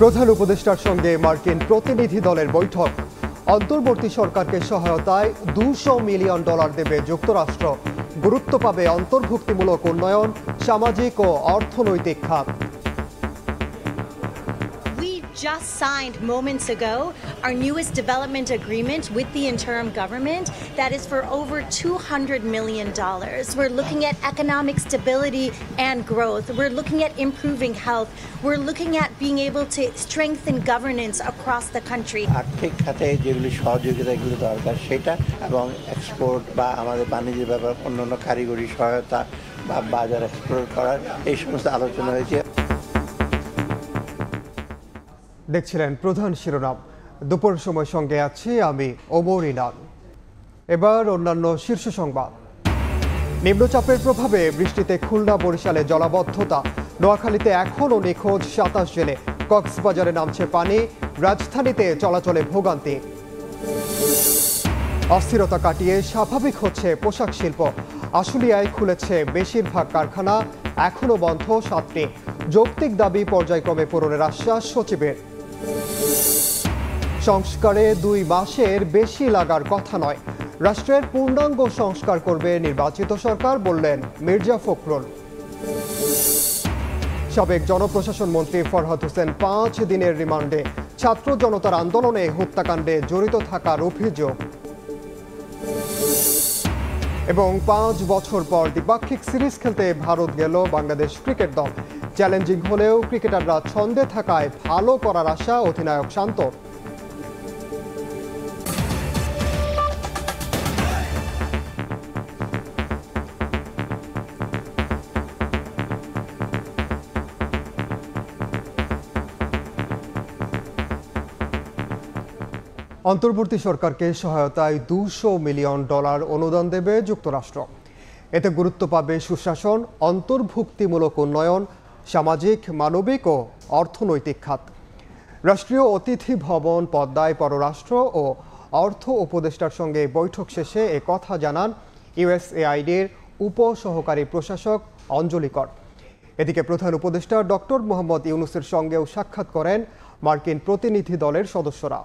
প্রধান উপদেষ্টার সঙ্গে মার্কিন প্রতিনিধি দলের বৈঠক। অন্তর্বর্তী সরকারকে সহায়তায় $200 মিলিয়ন দেবে যুক্তরাষ্ট্র। গুরুত্ব পাবে অন্তর্ভুক্তিমূলক উন্নয়ন, সামাজিক ও অর্থনৈতিক খাত। Just signed moments ago our newest development agreement with the interim government that is for over $200 million. We're looking at economic stability and growth. We're looking at improving health. We're looking at being able to strengthen governance across the country. আর্থিক খাতে যেগুলি সহযোগিতাগুলো দরকার সেটা এবং export বা আমাদের বাণিজ্যের ব্যাপার অন্যান্য কারিগরি সহায়তা বা বাজার এক্সপ্লোর করার এই সমস্ত আলোচনা হয়েছে। দেখছিলেন প্রধান শিরোনাম। দুপুর সময় সঙ্গে আছি আমি ওমর ইনান। এবার অন্যান্য শীর্ষ সংবাদ। নিম্নচাপের প্রভাবে বৃষ্টিতে খুলনা বরিশালে জলাবদ্ধতা। নোয়াখালীতে এখনও নিখোঁজ 27 জেলে। কক্সবাজারে নামছে পানি। রাজধানীতে চলাচলে ভোগান্তি। অস্থিরতা কাটিয়ে স্বাভাবিক হচ্ছে পোশাক শিল্প। আশুলিয়ায় খুলেছে বেশিরভাগ কারখানা, এখনও বন্ধ 7টি। যৌক্তিক দাবি পর্যায়ক্রমে পূরণের আশ্বাস সচিবের। সংস্কারে 2 মাসের বেশি লাগার কথা নয়। রাষ্ট্রের পূর্ণাঙ্গ সংস্কার করবে নির্বাচিত সরকার, বললেন মির্জা ফখরুল। সাবেক জনপ্রশাসন মন্ত্রী ফরহাদ হোসেন 5 দিনের রিমান্ডে। ছাত্র জনতার আন্দোলনে হত্যাকাণ্ডে জড়িত থাকার অভিযোগ। এবং 5 বছর পর দ্বিপাক্ষিক সিরিজ খেলতে ভারত গেল বাংলাদেশ ক্রিকেট দল। চ্যালেঞ্জিং হলেও ক্রিকেটাররা ছন্দে থাকায় ভালো করার আশা অধিনায়ক শান্ত। অন্তর্বর্তী সরকারকে সহায়তায় $200 মিলিয়ন অনুদান দেবে যুক্তরাষ্ট্র। এতে গুরুত্ব পাবে সুশাসন, অন্তর্ভুক্তিমূলক উন্নয়ন, সামাজিক, মানবিক ও অর্থনৈতিক খাত। রাষ্ট্রীয় অতিথি ভবন পদ্মায় পররাষ্ট্র ও অর্থ উপদেষ্টার সঙ্গে বৈঠক শেষে কথা জানান ইউএসএআইডির উপসহকারী প্রশাসক অঞ্জলি কর। এদিকে প্রধান উপদেষ্টা ডক্টর মোহাম্মদ ইউনূসের সঙ্গেও সাক্ষাৎ করেন মার্কিন প্রতিনিধি দলের সদস্যরা।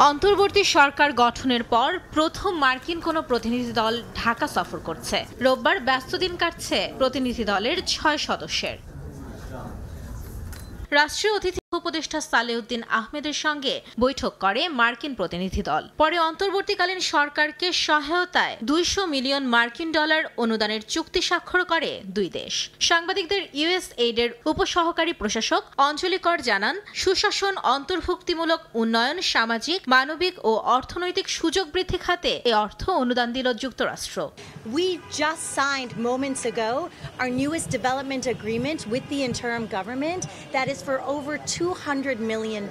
অন্তর্বর্তী সরকার গঠনের পর প্রথম মার্কিন কোনো প্রতিনিধি দল ঢাকা সফর করছে। রোববার ব্যস্ত দিন কাটছে প্রতিনিধি দলের 6 সদস্যের। রাষ্ট্রীয় অতিথি উপদেষ্টা সালেউদ্দিন আহমেদের সঙ্গে বৈঠক করে মার্কিন প্রতিনিধি দল। পরে অন্তর্বর্তীকালীন সরকারকে সহায়তায় $200 মিলিয়ন অনুদানের চুক্তি স্বাক্ষর করে 2 দেশ। সাংবাদিকদের ইউএসএইডের উপসহকারী প্রশাসক অঞ্জলি কর জানান, সুশাসন, অন্তর্ভুক্তিমূলক উন্নয়ন, সামাজিক, মানবিক ও অর্থনৈতিক সুযোগ বৃদ্ধি খাতে এই অর্থ অনুদান দিল যুক্তরাষ্ট্র। We just signed moments ago our newest development agreement with the interim government that is for over $200 million.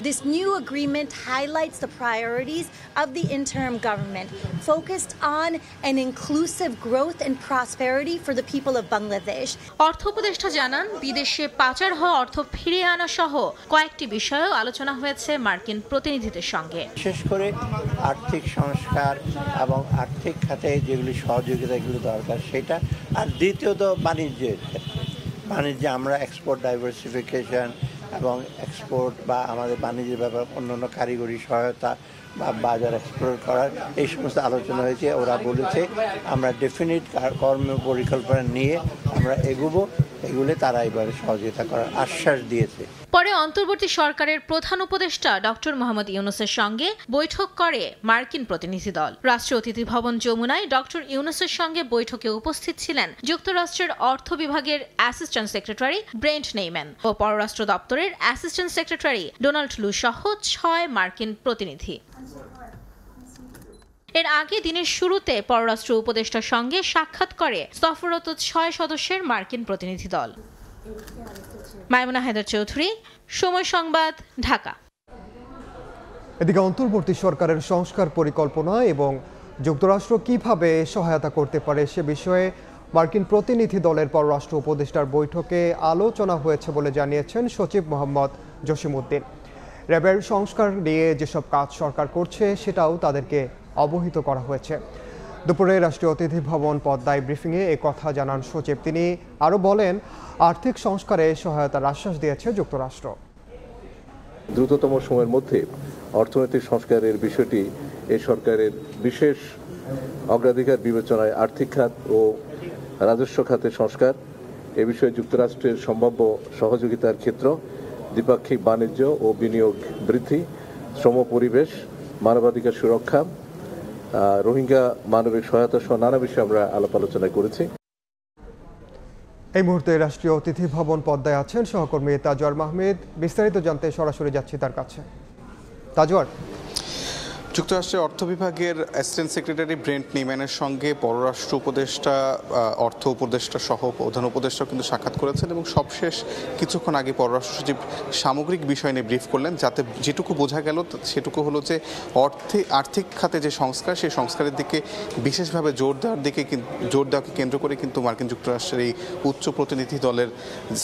This new agreement highlights the priorities of the interim government, focused on an inclusive growth and prosperity for the people of Bangladesh. অর্থ উপদেষ্টা জানান, বিদেশে পাচার হওয়া অর্থ ফিরিয়ে আনা সহ কয়েকটি বিষয়েও আলোচনা হয়েছে মার্কিন প্রতিনিধিদের সঙ্গে। বিশেষ করে আর্থিক সংস্কার এবং আর্থিক খাতে যেগুলি সহযোগিতাগুলো দরকার সেটা, আর দ্বিতীয়ত বাণিজ্যে আমরা এক্সপোর্ট ডাইভার্সিফিকেশন এবং এক্সপোর্ট বা আমাদের বাণিজ্যের ব্যাপার অন্যান্য কারিগরি সহায়তা বা বাজার এক্সপ্লোর করার এই সমস্ত আলোচনা হয়েছে। ওরা বলেছে আমরা ডেফিনিট কর্ম পরিকল্পনা নিয়ে আমরা এগুলো তারা এবারে সহযোগিতা করার আশ্বাস দিয়েছে। পরে অন্তর্বর্তী সরকারের প্রধান উপদেষ্টা ডক্টর মোহাম্মদ ইউনূসের সঙ্গে বৈঠক করে মার্কিন প্রতিনিধি দল। রাষ্ট্রীয় অতিথি ভবন যমুনায় ডক্টর ইউনূসের সঙ্গে বৈঠকে উপস্থিত ছিলেন যুক্তরাষ্ট্রের অর্থ বিভাগের অ্যাসিস্ট্যান্ট সেক্রেটারি ব্রেন্ট নেইম্যান ও পররাষ্ট্র দপ্তরের অ্যাসিস্ট্যান্ট সেক্রেটারি ডোনাল্ড লু সহ 6 মার্কিন প্রতিনিধি। এর আগে দিনের শুরুতে পররাষ্ট্র উপদেষ্টার সঙ্গে সাক্ষাৎ করে সফররত 6 সদস্যের মার্কিন প্রতিনিধি দল। মাইমুনা হায়দার চৌধুরী, সময় সংবাদ, ঢাকা। এদিকে অন্তর্বর্তী সরকারের সংস্কার পরিকল্পনা এবং যুক্তরাষ্ট্র কিভাবে সহায়তা করতে পারে সে বিষয়ে মার্কিন প্রতিনিধি দলের পররাষ্ট্র উপদেষ্টার বৈঠকে আলোচনা হয়েছে বলে জানিয়েছেন সচিব মোহাম্মদ জসিমউদ্দিন। র্যাবের সংস্কার নিয়ে যেসব কাজ সরকার করছে সেটাও তাদেরকে অবহিত করা হয়েছে। দুপুরে রাষ্ট্রীয় অতিথি ভবন পদ্মায় ব্রিফিংয়ে এ কথা জানান সচিব। তিনি আরও বলেন, আর্থিক সংস্কারে সহায়তার আশ্বাস দিয়েছে যুক্তরাষ্ট্র। দ্রুততম সময়ের মধ্যে অর্থনৈতিক সংস্কারের বিষয়টি এই সরকারের বিশেষ অগ্রাধিকার বিবেচনায় আর্থিক খাত ও রাজস্ব খাতের সংস্কার, এ বিষয়ে যুক্তরাষ্ট্রের সম্ভাব্য সহযোগিতার ক্ষেত্র, দ্বিপাক্ষিক বাণিজ্য ও বিনিয়োগ বৃদ্ধি, শ্রম পরিবেশ, মানবাধিকার সুরক্ষা, রোহিঙ্গা মানবিক সহায়তা সহ নানা বিষয়ে আমরা আলাপ আলোচনা করেছি। এই মুহূর্তে রাষ্ট্রীয় অতিথি ভবন পদ্মায় আছেন সহকর্মী তাজওয়ার মাহমুদ। বিস্তারিত জানতে সরাসরি যাচ্ছি তার কাছে। তাজওয়ার, যুক্তরাষ্ট্রের অর্থ বিভাগের অ্যাসিস্ট্যান্ট সেক্রেটারি ব্রেন্ট নিম্যানের সঙ্গে পররাষ্ট্র উপদেষ্টা, অর্থ উপদেষ্টা সহ প্রধান উপদেষ্টাও কিন্তু সাক্ষাৎ করেছেন এবং সবশেষ কিছুক্ষণ আগে পররাষ্ট্র সচিব সামগ্রিক বিষয় নিয়ে ব্রিফ করলেন, যাতে যেটুকু বোঝা গেল সেটুকু হলো যে আর্থিক খাতে যে সংস্কার, সেই সংস্কারের দিকে বিশেষভাবে জোর দেওয়াকে কেন্দ্র করে কিন্তু মার্কিন যুক্তরাষ্ট্রের এই উচ্চ প্রতিনিধি দলের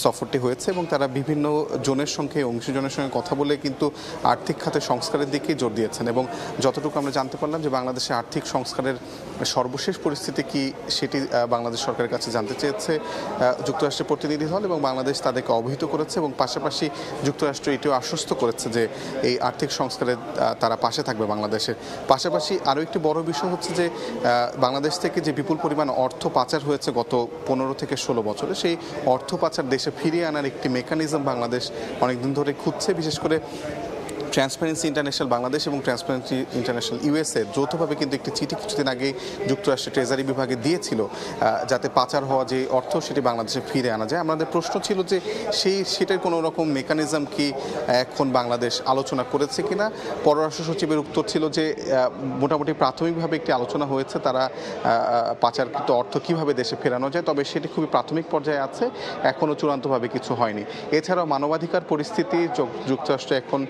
সফরটি হয়েছে এবং তারা বিভিন্ন জোনের সঙ্গে অংশীজনের সঙ্গে কথা বলে কিন্তু আর্থিক খাতে সংস্কারের দিকেই জোর দিয়েছেন। এবং যতটুকু আমরা জানতে পারলাম যে বাংলাদেশের আর্থিক সংস্কারের সর্বশেষ পরিস্থিতি কি সেটি বাংলাদেশ সরকারের কাছে জানতে চেয়েছে যুক্তরাষ্ট্রের প্রতিনিধি দল এবং বাংলাদেশ তাদেরকে অবহিত করেছে এবং পাশাপাশি যুক্তরাষ্ট্র এটিও আশ্বস্ত করেছে যে এই আর্থিক সংস্কারে তারা পাশে থাকবে বাংলাদেশের। পাশাপাশি আরও একটি বড় বিষয় হচ্ছে যে বাংলাদেশ থেকে যে বিপুল পরিমাণ অর্থ পাচার হয়েছে গত 15 থেকে 16 বছরে, সেই অর্থ পাচার দেশে ফিরিয়ে আনার একটি মেকানিজম বাংলাদেশ অনেকদিন ধরে খুঁজছে। বিশেষ করে ট্রান্সপারেন্সি ইন্টারন্যাশনাল বাংলাদেশ এবং ট্রান্সপারেন্সি ইন্টারন্যাশনাল ইউএসএ যৌথভাবে কিন্তু একটি চিঠি কিছুদিন আগে যুক্তরাষ্ট্রের ট্রেজারি বিভাগে দিয়েছিল, যাতে পাচার হওয়া যে অর্থ সেটি বাংলাদেশে ফিরে আনা যায়। আমাদের প্রশ্ন ছিল যে সেটার কোনো রকম মেকানিজম কি এখন বাংলাদেশ আলোচনা করেছে কিনা। পররাষ্ট্র সচিবের উত্তর ছিল যে মোটামুটি প্রাথমিকভাবে একটি আলোচনা হয়েছে, তারা পাচারকৃত অর্থ কিভাবে দেশে ফেরানো যায়, তবে সেটি খুবই প্রাথমিক পর্যায়ে আছে, এখনও চূড়ান্তভাবে কিছু হয়নি। এছাড়াও মানবাধিকার পরিস্থিতি, যুক্তরাষ্ট্র এখন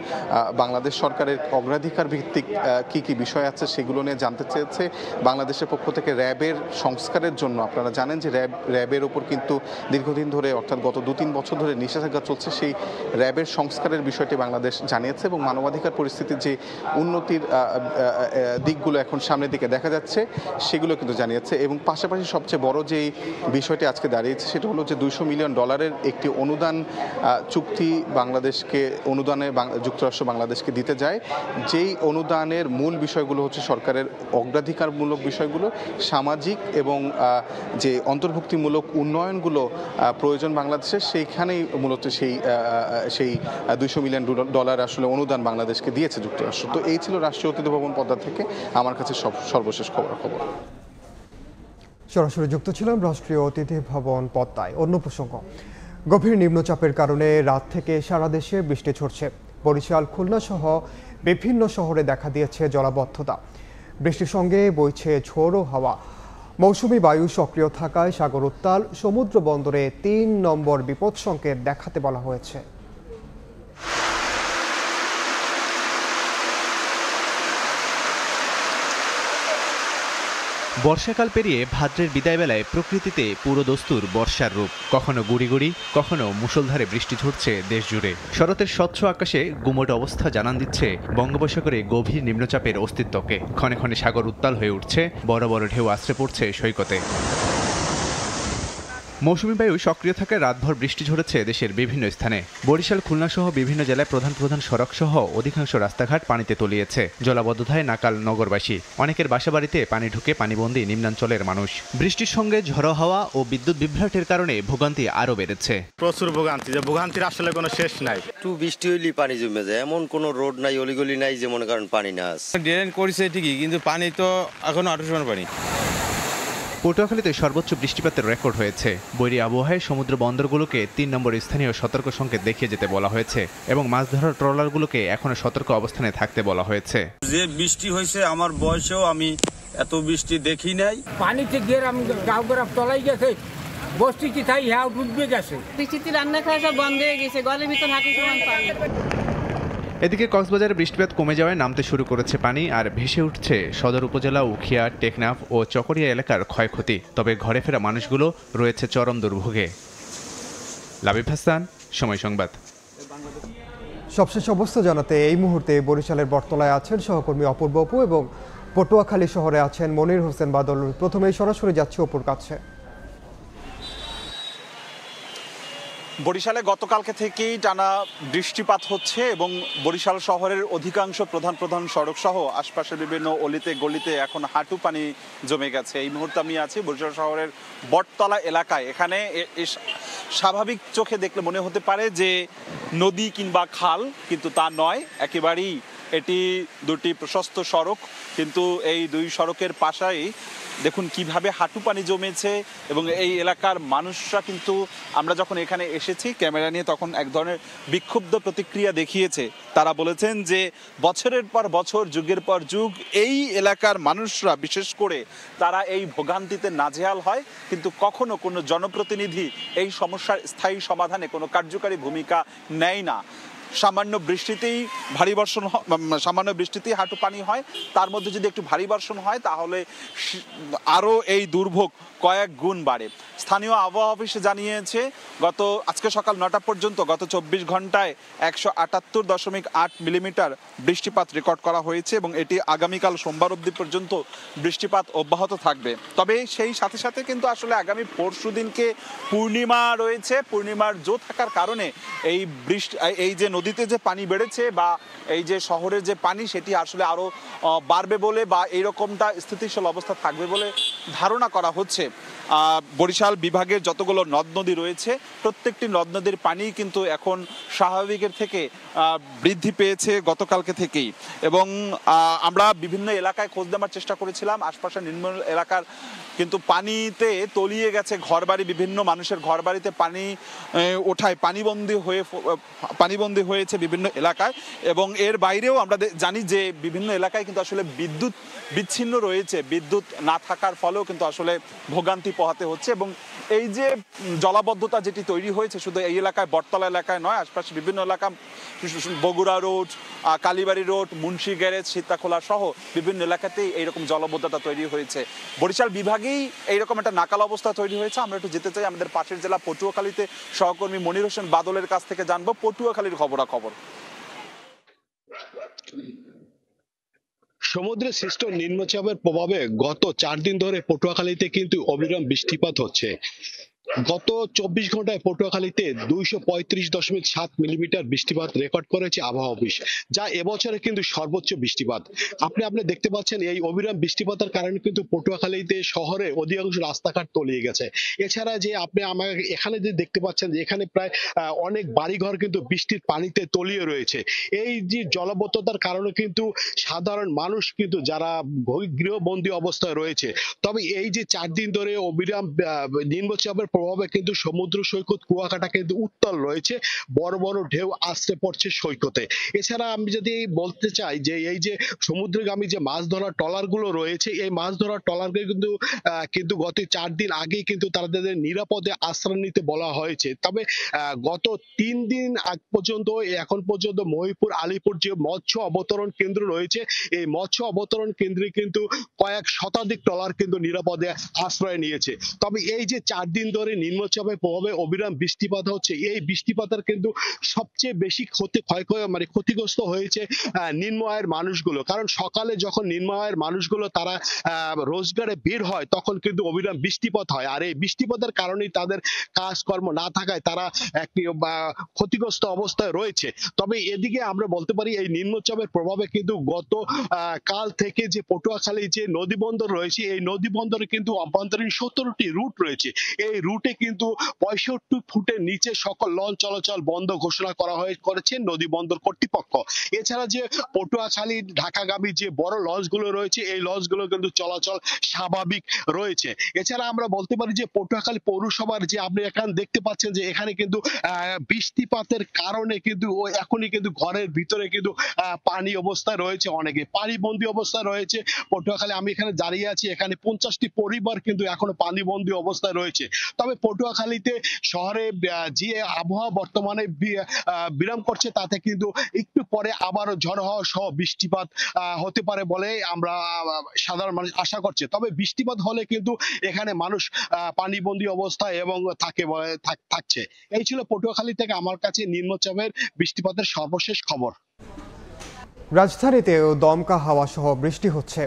বাংলাদেশ সরকারের অগ্রাধিকার ভিত্তিক কি কি বিষয় আছে সেগুলো নিয়ে জানতে চেয়েছে। বাংলাদেশের পক্ষ থেকে র্যাবের সংস্কারের জন্য, আপনারা জানেন যে র্যাবের ওপর কিন্তু দীর্ঘদিন ধরে অর্থাৎ গত 2-3 বছর ধরে নিষেধাজ্ঞা চলছে, সেই র্যাবের সংস্কারের বিষয়টি বাংলাদেশ জানিয়েছে এবং মানবাধিকার পরিস্থিতির যে উন্নতির দিকগুলো এখন সামনের দিকে দেখা যাচ্ছে সেগুলো কিন্তু জানিয়েছে। এবং পাশাপাশি সবচেয়ে বড় যে বিষয়টি আজকে দাঁড়িয়েছে সেটা হলো যে $200 মিলিয়ন একটি অনুদান চুক্তি বাংলাদেশকে যুক্তরাষ্ট্র বাংলাদেশকে দিতে যায়। যেই অনুদানের মূল বিষয়গুলো হচ্ছে সরকারের অগ্রাধিকারমূলক বিষয়গুলো, সামাজিক এবং যে অন্তর্ভুক্তিমূলক উন্নয়নগুলো প্রয়োজন বাংলাদেশের, সেইখানেই মূলত সেই $200 মিলিয়ন আসলে অনুদান বাংলাদেশকে দিয়েছে যুক্তরাষ্ট্র। তো এই ছিল রাষ্ট্রীয় অতিথি ভবন পদ্মা থেকে আমার কাছে সর্বশেষ খবর। সরাসরি যুক্ত ছিলাম রাষ্ট্রীয় অতিথি ভবন পদ্মায়। অন্য প্রসঙ্গ, গভীর নিম্নচাপের কারণে রাত থেকে সারা দেশে বৃষ্টি ঝরছে। বরিশাল, খুলনা সহ বিভিন্ন শহরে দেখা দিয়েছে জলাবদ্ধতা। বৃষ্টির সঙ্গে বইছে ঝোড়ো হাওয়া। মৌসুমি বায়ু সক্রিয় থাকায় সাগর উত্তাল, সমুদ্র বন্দরে 3 নম্বর বিপদ সংকেত দেখাতে বলা হয়েছে। বর্ষাকাল পেরিয়ে ভাদ্রের বিদায়বেলায় প্রকৃতিতে পুরো দস্তুর বর্ষার রূপ। কখনো গুড়ি গুড়ি, কখনো মুষলধারে বৃষ্টি ঝরছে দেশ জুড়ে। শরতের স্বচ্ছ আকাশে গুমোট অবস্থা জানান দিচ্ছে বঙ্গোপসাগরে গভীর নিম্নচাপের অস্তিত্বকে। ক্ষণে ক্ষণে সাগর উত্তাল হয়ে উঠছে, বড় বড় ঢেউ আছড়ে পড়ছে সৈকতে। মৌসুমী বায়ু সক্রিয় থাকায় রাতভর বৃষ্টি ঝরেছে দেশের বিভিন্ন স্থানে। বরিশাল, খুলনা সহ বিভিন্ন জেলায় প্রধান প্রধান সড়ক সহ অধিকাংশ রাস্তাঘাট পানিতে তলিয়েছে। জলাবদ্ধতায় নাকাল নগরবাসী। অনেকের বাসাবাড়িতে পানি ঢুকে পানিবন্দী নিম্নাঞ্চলের মানুষ। বৃষ্টির সঙ্গে ঝড়ো হাওয়া ও বিদ্যুৎ বিভ্রাটের কারণে ভোগান্তি আরও বেড়েছে। প্রচুর ভোগান্তি, যে ভোগান্তির আসলে কোনো শেষ নাই। একটু বৃষ্টি হইলেই পানি জমে যায়, এমন কোনো রোড নাই, অলিগলি নাই যে মনে করেন পানি না আছে। ড্রেন করেছে ঠিকই, কিন্তু পানি তো এখনো আটশো পানি। পটুয়াখালীতে সর্বোচ্চ বৃষ্টিপাতের রেকর্ড হয়েছে। বৈরী আবহাওয়ায় সমুদ্র বন্দরগুলোকে 3 নম্বর স্থানীয় সতর্ক সংকেত দেখিয়ে যেতে বলা হয়েছে এবং মাছ ধরার ট্রলারগুলোকে এখনো সতর্ক অবস্থানে থাকতে বলা হয়েছে। যে বৃষ্টি হয়েছে আমার বয়সেও আমি এত বৃষ্টি দেখি নাই। পানিতে গিয়ে আমি গাও গরম তলাই গেছে, বস্তি কি তাই হ্যাঁ ডুবে গেছে। বৃষ্টিতে রান্না খাওয়া সব বন্ধ হয়ে গেছে, ঘরের ভিতর হাঁটু সমান পানি। এদিকে কক্সবাজারে বৃষ্টিপাত কমে যাওয়ায় নামতে শুরু করেছে পানি আর ভেসে উঠছে সদর উপজেলা, উখিয়া, টেকনাফ ও চকরিয়া এলাকার ক্ষয়ক্ষতি। তবে ঘরে ফেরা মানুষগুলো রয়েছে চরম দুর্ভোগে। লাবিব হাসান, সময় সংবাদ। সবশেষ অবস্থা জানাতে এই মুহূর্তে বরিশালের বটতলায় আছেন সহকর্মী অপূর্ব অপু এবং পটুয়াখালী শহরে আছেন মনির হোসেন বাদল। প্রথমেই সরাসরি যাচ্ছে অপুর কাছে। বরিশালে গতকালকে থেকেই টানা বৃষ্টিপাত হচ্ছে এবং বরিশাল শহরের অধিকাংশ প্রধান প্রধান সড়ক সহ আশপাশের বিভিন্ন অলিতে গলিতে এখন হাঁটু পানি জমে গেছে। এই মুহূর্তে আমি আছি বরিশাল শহরের বটতলা এলাকায়। এখানে স্বাভাবিক চোখে দেখলে মনে হতে পারে যে নদী কিংবা খাল, কিন্তু তা নয়, একেবারেই এটি দুটি প্রশস্ত সড়ক। কিন্তু এই দুই সড়কের পাশেই দেখুন কিভাবে হাঁটু পানি জমেছে এবং এই এলাকার মানুষরা কিন্তু, আমরা যখন এখানে এসেছি ক্যামেরা নিয়ে, তখন এক ধরনের বিক্ষুব্ধ প্রতিক্রিয়া দেখিয়েছে। তারা বলেছেন যে বছরের পর বছর, যুগের পর যুগ এই এলাকার মানুষরা বিশেষ করে তারা এই ভোগান্তিতে নাজেহাল হয়, কিন্তু কখনো কোনো জনপ্রতিনিধি এই সমস্যার স্থায়ী সমাধানে কোনো কার্যকারী ভূমিকা নেয় না। সামান্য বৃষ্টিতেই হাঁটু পানি হয়, তার মধ্যে যদি একটু ভারী বর্ষণ হয় তাহলে আরও এই দুর্ভোগ কয়েক গুণ বাড়ে। স্থানীয় আবহাওয়া অফিসে জানিয়েছে আজকে সকাল 9টা পর্যন্ত গত 24 ঘন্টায় 178.8 মিলিমিটার বৃষ্টিপাত রেকর্ড করা হয়েছে এবং এটি আগামীকাল সোমবার অবধি পর্যন্ত বৃষ্টিপাত অব্যাহত থাকবে। তবে সেই সাথে সাথে কিন্তু আসলে আগামী পরশু দিনকে পূর্ণিমা রয়েছে। পূর্ণিমার জো থাকার কারণে এই যে নদীতে যে পানি বেড়েছে বা এই যে শহরের যে পানি, সেটি আসলে আরো বাড়বে বলে বা এইরকমটা স্থিতিশীল অবস্থা থাকবে বলে ধারণা করা হচ্ছে। বরিশাল বিভাগের যতগুলো নদ নদী রয়েছে প্রত্যেকটি নদ নদীর পানি কিন্তু এখন স্বাভাবিকের থেকে বৃদ্ধি পেয়েছে গতকালকে থেকেই। এবং আমরা বিভিন্ন এলাকায় খোঁজ দেওয়ার চেষ্টা করেছিলাম, আশপাশের নিম্ন এলাকার কিন্তু পানিতে তলিয়ে গেছে ঘরবাড়ি। বিভিন্ন মানুষের ঘরবাড়িতে পানি ওঠায় পানিবন্দী হয়েছে বিভিন্ন এলাকায়। এবং এর বাইরেও আমরা জানি যে বিভিন্ন এলাকায় কিন্তু আসলে বিদ্যুৎ বিচ্ছিন্ন রয়েছে। বিদ্যুৎ না থাকার ফলেও কিন্তু আসলে ভোগান্তি পোহাতে হচ্ছে। এবং এই যে জলাবদ্ধতা যেটি তৈরি হয়েছে শুধু এই এলাকায়, বটতলা এলাকায় নয়, আশপাশে বিভিন্ন এলাকা, বগুড়া রোড, কালীবাড়ি রোড, মুন্সি গ্যারেজ, সীতাখোলা সহ বিভিন্ন এলাকাতেই এইরকম জলাবদ্ধতা তৈরি হয়েছে। বরিশাল বিভাগেই এইরকম একটা নাকাল অবস্থা তৈরি হয়েছে। আমরা একটু যেতে চাই আমাদের পাশের জেলা পটুয়াখালীতে, সহকর্মী মনির হোসেন বাদলের কাছ থেকে জানবো পটুয়াখালীর খবরাখবর। সমুদ্রে সৃষ্ট নিম্নচাপের প্রভাবে গত 4 দিন ধরে পটুয়াখালীতে কিন্তু অবিরাম বৃষ্টিপাত হচ্ছে। গত 24 ঘন্টায় পটুয়াখালীতে 235.7 মিলিমিটার বৃষ্টিপাত রেকর্ড করেছে আবহাওয়া অফিস, যা এবছরে কিন্তু সর্বোচ্চ বৃষ্টিপাত। আপনি দেখতে পাচ্ছেন এই অবিরাম বৃষ্টিপাতের কারণে কিন্তু পটুয়াখালীতে শহরে অধিকাংশ রাস্তাঘাট তলিয়ে গেছে। এছাড়া যে আপনি আমার এখানে যে দেখতে পাচ্ছেন যে এখানে প্রায় অনেক বাড়িঘর কিন্তু বৃষ্টির পানিতে তলিয়ে রয়েছে। এই যে জলাবদ্ধতার কারণে কিন্তু সাধারণ মানুষ কিন্তু যারা গৃহবন্দী অবস্থায় রয়েছে। তবে এই যে 4 দিন ধরে অবিরাম নিম্নচাপের প্রভাবে কিন্তু সমুদ্র সৈকত কুয়াকাটা কিন্তু উত্তাল রয়েছে, বড় বড় ঢেউ আসতে পড়ছে সৈকতে। এছাড়া আমি যদি বলতে চাই যে এই যে সমুদ্রগামী যে মাছ ধরার ট্রলার গুলো রয়েছে, এই মাছ ধরার ট্রলারকে কিন্তু গত 4 দিন আগেই কিন্তু তাদের নিরাপদে আশ্রয় নিতে বলা হয়েছে। তবে গত 3 দিন আগ পর্যন্ত এখন পর্যন্ত মহিপুর আলিপুর যে মৎস্য অবতরণ কেন্দ্র রয়েছে, এই মৎস্য অবতরণ কেন্দ্রে কিন্তু কয়েক শতাধিক ট্রলার কিন্তু নিরাপদে আশ্রয় নিয়েছে। তবে এই যে 4 দিন ধরে নিম্নচাপের প্রভাবে অবিরাম বৃষ্টিপাত হচ্ছে, এই বৃষ্টিপাতের কিন্তু সবচেয়ে বেশি ক্ষতিগ্রস্ত হয়েছে নিম্ন আয়ের মানুষগুলো। কারণ সকালে যখন নিম্ন আয়ের মানুষগুলো তারা রোজগারে বের হয় তখন কিন্তু অবিরাম বৃষ্টিপাত হয়, আর এই বৃষ্টিপাতের কারণেই তাদের কাজকর্ম না থাকায় তারা একটি ক্ষতিগ্রস্ত অবস্থায় রয়েছে। তবে এদিকে আমরা বলতে পারি এই নিম্নচাপের প্রভাবে কিন্তু গত কাল থেকে যে পটুয়াখালী যে নদী বন্দর রয়েছে, এই নদী বন্দরে কিন্তু অভ্যন্তরীণ 17টি রুট রয়েছে। এই রুটে কিন্তু 65 ফুটের নিচে সকল লঞ্চ চলাচল বন্ধ ঘোষণা করেছে নদী বন্দর কর্তৃপক্ষ। এছাড়া যে পটুয়াখালী ঢাকাগামী যে বড় লঞ্চগুলো রয়েছে, এই লঞ্চগুলো কিন্তু চলাচল স্বাভাবিক রয়েছে। এছাড়া আমরা বলতে পারি যে পটুয়াখালী পৌরসভার যে আপনি এখানে দেখতে পাচ্ছেন যে এখানে কিন্তু বৃষ্টিপাতের কারণে কিন্তু এখনই কিন্তু ঘরের ভিতরে কিন্তু পানি অবস্থায় রয়েছে, অনেকে পানিবন্দী অবস্থায় রয়েছে। পটুয়াখালী আমি এখানে দাঁড়িয়ে আছি, এখানে 50টি পরিবার কিন্তু এখনো পানিবন্দী অবস্থায় রয়েছে। তবে পটুয়াখালীতে শহরে যে আবহাওয়া বর্তমানে বিরাম করছে, তাতে কিন্তু একটু পরে আবারও ঝড় হওয়া সহ বৃষ্টিপাত হতে পারে বলে আমরা সাধারণ মানুষ আশা করছে। তবে বৃষ্টিপাত হলে কিন্তু এখানে মানুষ পানিবন্দী অবস্থায় এবং থাকছে। এই ছিল পটুয়াখালী থেকে আমার কাছে নিম্নচাপের বৃষ্টিপাতের সর্বশেষ খবর। রাজধানীতেও দমকা হাওয়া সহ বৃষ্টি হচ্ছে।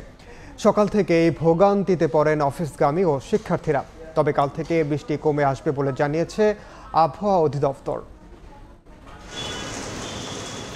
সকাল থেকেই ভোগান্তিতে পড়েন অফিসগামী ও শিক্ষার্থীরা। তবে কাল থেকে বৃষ্টি কমে আসবে বলে জানিয়েছে আবহাওয়া অধিদপ্তর।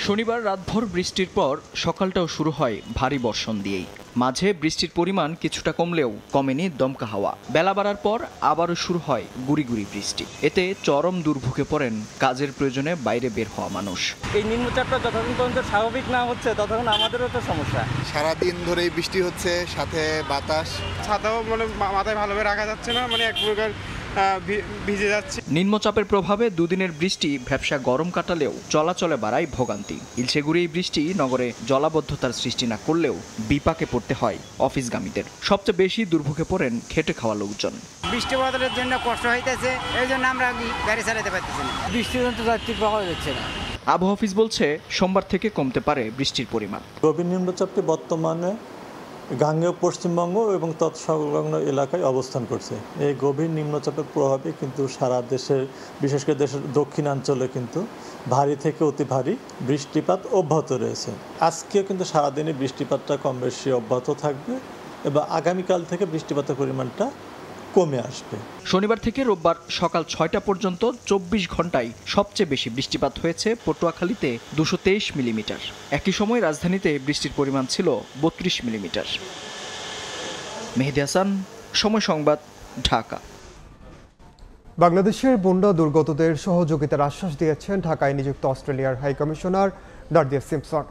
শনিবার রাতভর বৃষ্টির পর সকালটাও শুরু হয় ভারী বর্ষণ দিয়েই। মাঝে বৃষ্টির পরিমাণ কিছুটা কমলেও কমেনি দমকা হাওয়া। বেলা বাড়ার পর আবারও শুরু হয় গুড়ি গুড়ি বৃষ্টি। এতে চরম দুর্ভোগে পড়েন কাজের প্রয়োজনে বাইরে বের হওয়া মানুষ। এই নিম্নচাপটা যতক্ষণ পর্যন্ত স্বাভাবিক না হচ্ছে ততক্ষণ আমাদেরও তো সমস্যা। সারাদিন ধরেই বৃষ্টি হচ্ছে, সাথে বাতাস। ছাতাও মাথায় ভালোভাবে রাখা যাচ্ছে না, এক প্রকার ভিজে যাচ্ছে। নিম্নচাপের প্রভাবে দুদিনের বৃষ্টি ভ্যাপসা গরম কাটালেও চলাচলে বাড়ায় ভোগান্তি। ইলশেগুড়ি এই বৃষ্টি নগরে জলাবদ্ধতার সৃষ্টি না করলেও বিপাকে পড়তে হয় অফিসগামীদের। সবচেয়ে বেশি দুর্ভোগে পড়েন খেটে খাওয়া লোকজন। বৃষ্টি বাদলের জন্য কষ্ট হইতেছে, এই জন্য আমরা গাড়ি চালাতে পারতেছি না। বৃষ্টির জন্য যাত্রী পাওয়া যাচ্ছে না। আবহাওয়া অফিস বলছে সোমবার থেকে কমতে পারে বৃষ্টির পরিমাণ। গভীর নিম্নচাপটি বর্তমানে গাঙ্গেয় পশ্চিমবঙ্গ এবং তৎসংলগ্ন এলাকায় অবস্থান করছে। এই গভীর নিম্নচাপের প্রভাবে কিন্তু সারা দেশের, বিশেষ করে দেশের দক্ষিণাঞ্চলে কিন্তু ভারী থেকে অতি ভারী বৃষ্টিপাত অব্যাহত রয়েছে। আজকেও কিন্তু সারাদিনই বৃষ্টিপাতটা কম বেশি অব্যাহত থাকবে এবং আগামীকাল থেকে বৃষ্টিপাতের পরিমাণটা কমে আসবে। শনিবার থেকে রোববার সকাল 6টা পর্যন্ত 24 ঘন্টায় সবচেয়ে বেশি বৃষ্টিপাত হয়েছে পটুয়াখালীতে 223 মিলিমিটার। একই সময় রাজধানীতে বৃষ্টির পরিমাণ ছিল 32 মিলিমিটার। মেহেদী হাসান, সময় সংবাদ, ঢাকা। বাংলাদেশের বন্যা দুর্গতদের সহযোগিতার আশ্বাস দিয়েছেন ঢাকায় নিযুক্ত অস্ট্রেলিয়ার হাই কমিশনার ডারদিয়া সিম্পসন।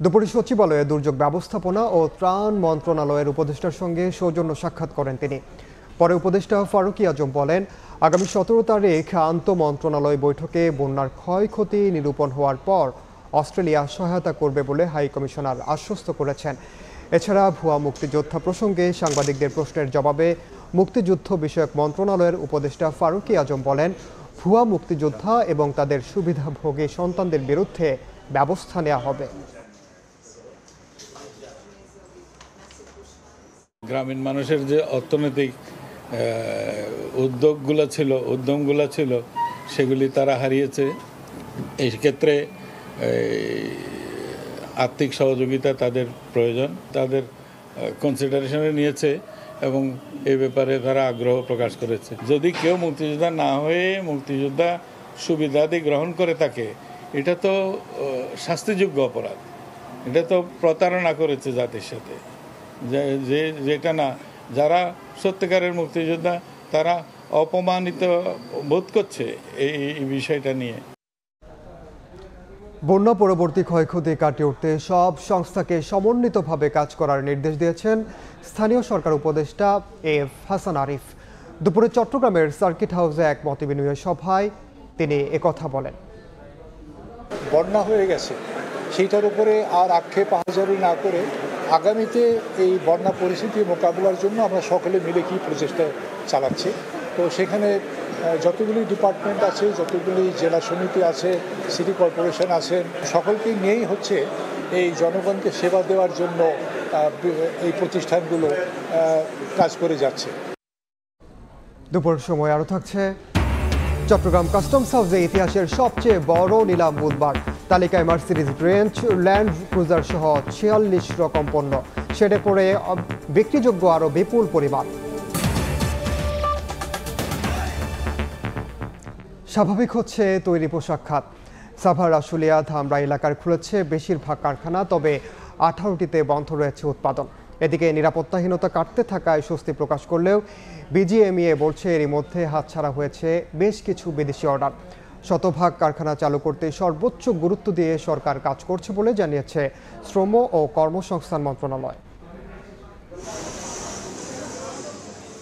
দুপুরে সচিবালয়ে দুর্যোগ ব্যবস্থাপনা ও ত্রাণ মন্ত্রণালয়ের উপদেষ্টার সঙ্গে সৌজন্য সাক্ষাৎ করেন তিনি। পরে উপদেষ্টা ফারুকী আজম বলেন, আগামী 17 তারিখ আন্তঃমন্ত্রণালয় বৈঠকে বন্যার ক্ষয়ক্ষতি নিরূপণ হওয়ার পর অস্ট্রেলিয়া সহায়তা করবে বলে হাই কমিশনার আশ্বস্ত করেছেন। এছাড়া ভুয়া মুক্তিযোদ্ধা প্রসঙ্গে সাংবাদিকদের প্রশ্নের জবাবে মুক্তিযুদ্ধ বিষয়ক মন্ত্রণালয়ের উপদেষ্টা ফারুকী আজম বলেন, ভুয়া মুক্তিযোদ্ধা এবং তাদের সুবিধাভোগী সন্তানদের বিরুদ্ধে ব্যবস্থা নেওয়া হবে। গ্রামীণ মানুষের যে অর্থনৈতিক উদ্যমগুলো ছিল সেগুলি তারা হারিয়েছে। এই ক্ষেত্রে আর্থিক সহযোগিতা তাদের প্রয়োজন, তাদের কনসিডারেশনে নিয়েছে এবং এই ব্যাপারে তারা আগ্রহ প্রকাশ করেছে। যদি কেউ মুক্তিযোদ্ধা না হয়ে মুক্তিযোদ্ধা সুবিধাদি গ্রহণ করে থাকে, এটা তো শাস্তিযোগ্য অপরাধ, এটা তো প্রতারণা করেছে জাতির সাথে। যেটা না, যারা সত্যিকারের মুক্তিযোদ্ধা তারা অপমানিত বোধ করছে এই বিষয়টা নিয়ে। বন্যা পরবর্তী ক্ষয়ক্ষতি কাটিয়ে উঠতে সব সংস্থাকে সমন্বিতভাবে কাজ করার নির্দেশ দিয়েছেন স্থানীয় সরকার উপদেষ্টা এফ হাসান আরিফ। দুপুরে চট্টগ্রামের সার্কিট হাউসে এক মতবিনিময় সভায় তিনি একথা বলেন। বন্যা হয়ে গেছে, সেইটার উপরে আর আক্ষেপ আহাজারি না করে আগামীতে এই বন্যা পরিস্থিতি মোকাবিলার জন্য আমরা সকলে মিলে কি প্রচেষ্টা চালাচ্ছি। তো সেখানে যতগুলি ডিপার্টমেন্ট আছে, যতগুলি জেলা সমিতি আছে, সিটি কর্পোরেশন আছেন, সকলকে নিয়েই হচ্ছে এই জনগণকে সেবা দেওয়ার জন্য এই প্রতিষ্ঠানগুলো কাজ করে যাচ্ছে। দুপুর সময় আরও থাকছে, চট্টগ্রাম কাস্টমস হাউসে ইতিহাসের সবচেয়ে বড় নিলাম বুধবার। তালিকায় মার্সিডিজ রেঞ্জ, ল্যান্ড ক্রুজার সহ 46 রকম পণ্য, সেটে পড়ে বিক্রিযোগ্য আরও বিপুল পরিমাণ। স্বাভাবিক হচ্ছে তৈরি পোশাক খাত। সাভার, আশুলিয়া, ধামরা এলাকার খুলেছে বেশিরভাগ কারখানা, তবে 18টিতে বন্ধ রয়েছে উৎপাদন। এদিকে নিরাপত্তাহীনতা কাটতে থাকায় স্বস্তি প্রকাশ করলেও বিজিএমইএ বলছে এরই মধ্যে হাতছাড়া হয়েছে বেশ কিছু বিদেশি অর্ডার। শতভাগ কারখানা চালু করতে সর্বোচ্চ গুরুত্ব দিয়ে সরকার কাজ করছে বলে জানিয়েছে শ্রম ও কর্মসংস্থান মন্ত্রণালয়।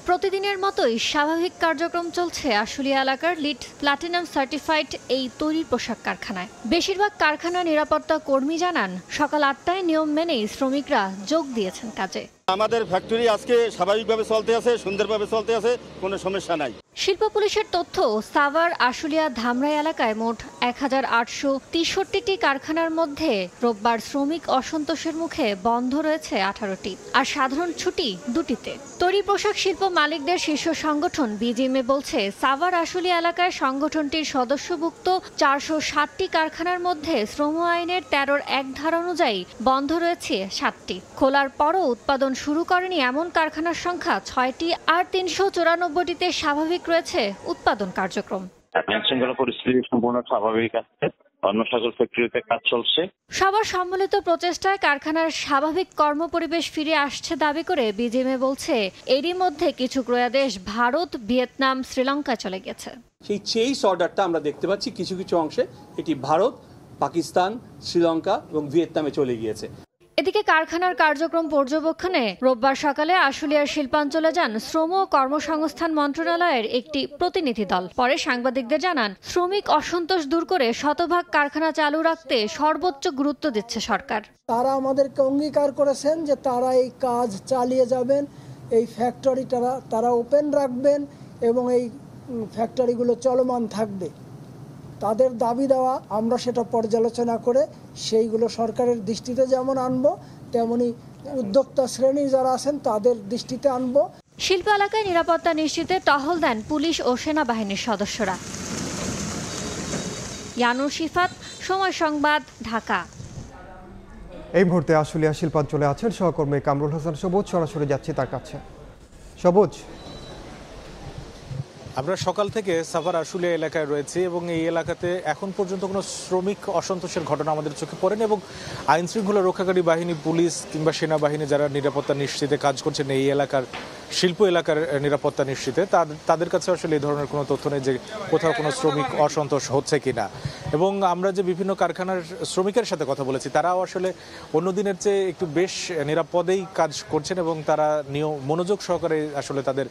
প্রতিদিনের মতোই স্বাভাবিক কার্যক্রম চলছে আশুলিয়া এলাকার লিড প্লাটিনাম সার্টিফাইড এই তৈরি পোশাক কারখানায়। বেশিরভাগ কারখানা নিরাপত্তা কর্মী জানান, সকাল 8টায় নিয়ম মেনেই শ্রমিকরা যোগ দিয়েছেন কাজে। আমাদের ফ্যাক্টরি আজকে স্বাভাবিকভাবে চলতে আছে, সুন্দরভাবে চলতে আছে, কোনো সমস্যা নাই। শিল্প পুলিশের তথ্য, সাভার, আশুলিয়া, ধামরাই এলাকায় মোট 1863টি কারখানার মধ্যে রোববার শ্রমিক অসন্তোষের মুখে বন্ধ রয়েছে 18টি, আর সাধারণ ছুটি 2টিতে। তৈরি পোশাক শিল্প মালিকদের শীর্ষ সংগঠন বিজিএমএ বলছে, সাভার আশুলিয়া এলাকায় সংগঠনটির সদস্যভুক্ত 460টি কারখানার মধ্যে শ্রম আইনের 13-র 1 ধারা অনুযায়ী বন্ধ রয়েছে 7টি। খোলার পরও উৎপাদন শুরু করেনি এমন কারখানার সংখ্যা 6টি, আর 394টিতে স্বাভাবিক রয়েছে উৎপাদন কার্যক্রম। আইনশৃঙ্খলা পরিস্থিতি সম্পূর্ণ স্বাভাবিক আছে, অন্য সকল ফ্যাক্টরিতে কাজ চলছে। সবার সম্মিলিত প্রচেষ্টায় কারখানার স্বাভাবিক কর্মপরিবেশ ফিরে আসছে দাবি করে বিজিএমএ বলছে, এরই মধ্যে কিছু ক্রয়াদেশ ভারত, ভিয়েতনাম, শ্রীলঙ্কা চলে গেছে। সেই চেইস অর্ডারটা আমরা দেখতে পাচ্ছি কিছু কিছু অংশে এটি ভারত, পাকিস্তান, শ্রীলঙ্কা এবং ভিয়েতনামে চলে গিয়েছে। এদিকে কারখানার কার্যক্রম পর্যবেক্ষণে রোববার সকালে আশুলিয়ার শিল্পাঞ্চলে যান শ্রম ও কর্মসংস্থান মন্ত্রণালয়ের একটি প্রতিনিধি দল। পরে সাংবাদিকদের জানান, শ্রমিক অসন্তোষ দূর করে শতভাগ কারখানা চালু রাখতে সর্বোচ্চ গুরুত্ব দিচ্ছে সরকার। তারা আমাদেরকে অঙ্গীকার করেছেন যে তারা এই কাজ চালিয়ে যাবেন, এই ফ্যাক্টরিটা তারা ওপেন রাখবেন এবং এই ফ্যাক্টরিগুলো চলমান থাকবে। তাদের দাবি দেওয়া আমরা সেটা পর্যালোচনা করে সেইগুলো সরকারের দৃষ্টিতে যেমন আনবো, তেমনি উদ্যোক্তা শ্রেণী যারা আছেন তাদের দৃষ্টিতে আনবো। শিল্প এলাকায় নিরাপত্তা নিশ্চিতে টহল দেন পুলিশ ও সেনাবাহিনীর সদস্যরা। ইয়ানুর শিফাত, সময় সংবাদ, ঢাকা। এই মুহূর্তে আশুলিয়া শিল্পাঞ্চলে আছেন সহকর্মী কামরুল হাসান সবুজ, সরাসরি যাচ্ছি তার কাছে। সবুজ, আমরা সকাল থেকে সাভার আশুলিয়া এলাকায় রয়েছি এবং এই এলাকাতে এখন পর্যন্ত কোনো শ্রমিক অসন্তোষের ঘটনা আমাদের চোখে পড়েনি এবং আইন শৃঙ্খলা রক্ষাকারী বাহিনী, পুলিশ কিংবা সেনাবাহিনী যারা নিরাপত্তা নিশ্চিতে কাজ করছেন এই এলাকার শিল্প এলাকার নিরাপত্তা নিশ্চিতে, তাদের কাছে আসলে এই ধরনের কোনো তথ্য নেই যে কোথাও কোনো শ্রমিক অসন্তোষ হচ্ছে কিনা। এবং আমরা যে বিভিন্ন কারখানার শ্রমিকের সাথে কথা বলেছি, তারাও আসলে অন্য দিনের চেয়ে একটু বেশ নিরাপদেই কাজ করছেন এবং তারা মনোযোগ সহকারে আসলে তাদের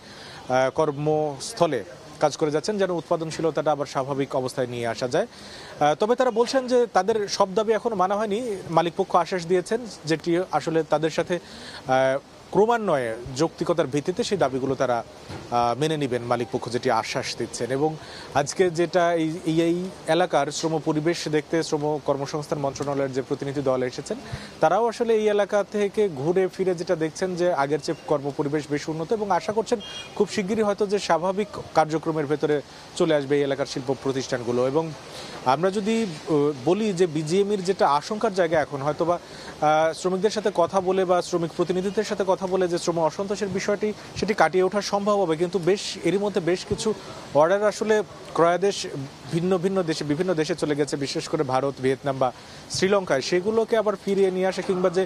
কর্মস্থলে কাজ করে যাচ্ছেন, যেন উৎপাদনশীলতাটা আবার স্বাভাবিক অবস্থায় নিয়ে আসা যায়। তবে তারা বলছেন যে তাদের সব দাবি এখনো মানা হয়নি। মালিকপক্ষ আশ্বাস দিয়েছেন যেটি আসলে তাদের সাথে ক্রমান্বয়ে যৌক্তিকতার ভিত্তিতে সেই দাবিগুলো তারা মেনে নেবেন, মালিকপক্ষ যেটি আশ্বাস দিচ্ছেন। এবং আজকে যেটা এই এলাকার শ্রম পরিবেশ দেখতে শ্রম কর্মসংস্থান মন্ত্রণালয়ের যে প্রতিনিধি দল এসেছেন, তারাও আসলে এই এলাকা থেকে ঘুরে ফিরে যেটা দেখছেন যে আগের চেয়ে কর্মপরিবেশ বেশ উন্নত এবং আশা করছেন খুব শিগগিরই হয়তো যে স্বাভাবিক কার্যক্রমের ভেতরে চলে আসবে এই এলাকার শিল্প প্রতিষ্ঠানগুলো। এবং আমরা যদি বলি যে বিজিএমইর যেটা আশঙ্কার জায়গা এখন হয়তোবা শ্রমিকদের সাথে কথা বলে বা শ্রমিক প্রতিনিধিদের সাথে কথা বলে যে শ্রম অসন্তোষের বিষয়টি সেটি কাটিয়ে ওঠা সম্ভব হবে, কিন্তু এরই মধ্যে বেশ কিছু অর্ডার আসলে ক্রয়াদেশ বিভিন্ন দেশে চলে গেছে, বিশেষ করে ভারত, ভিয়েতনাম বা শ্রীলঙ্কায়। সেগুলোকে আবার ফিরিয়ে নিয়ে আসা কিংবা যে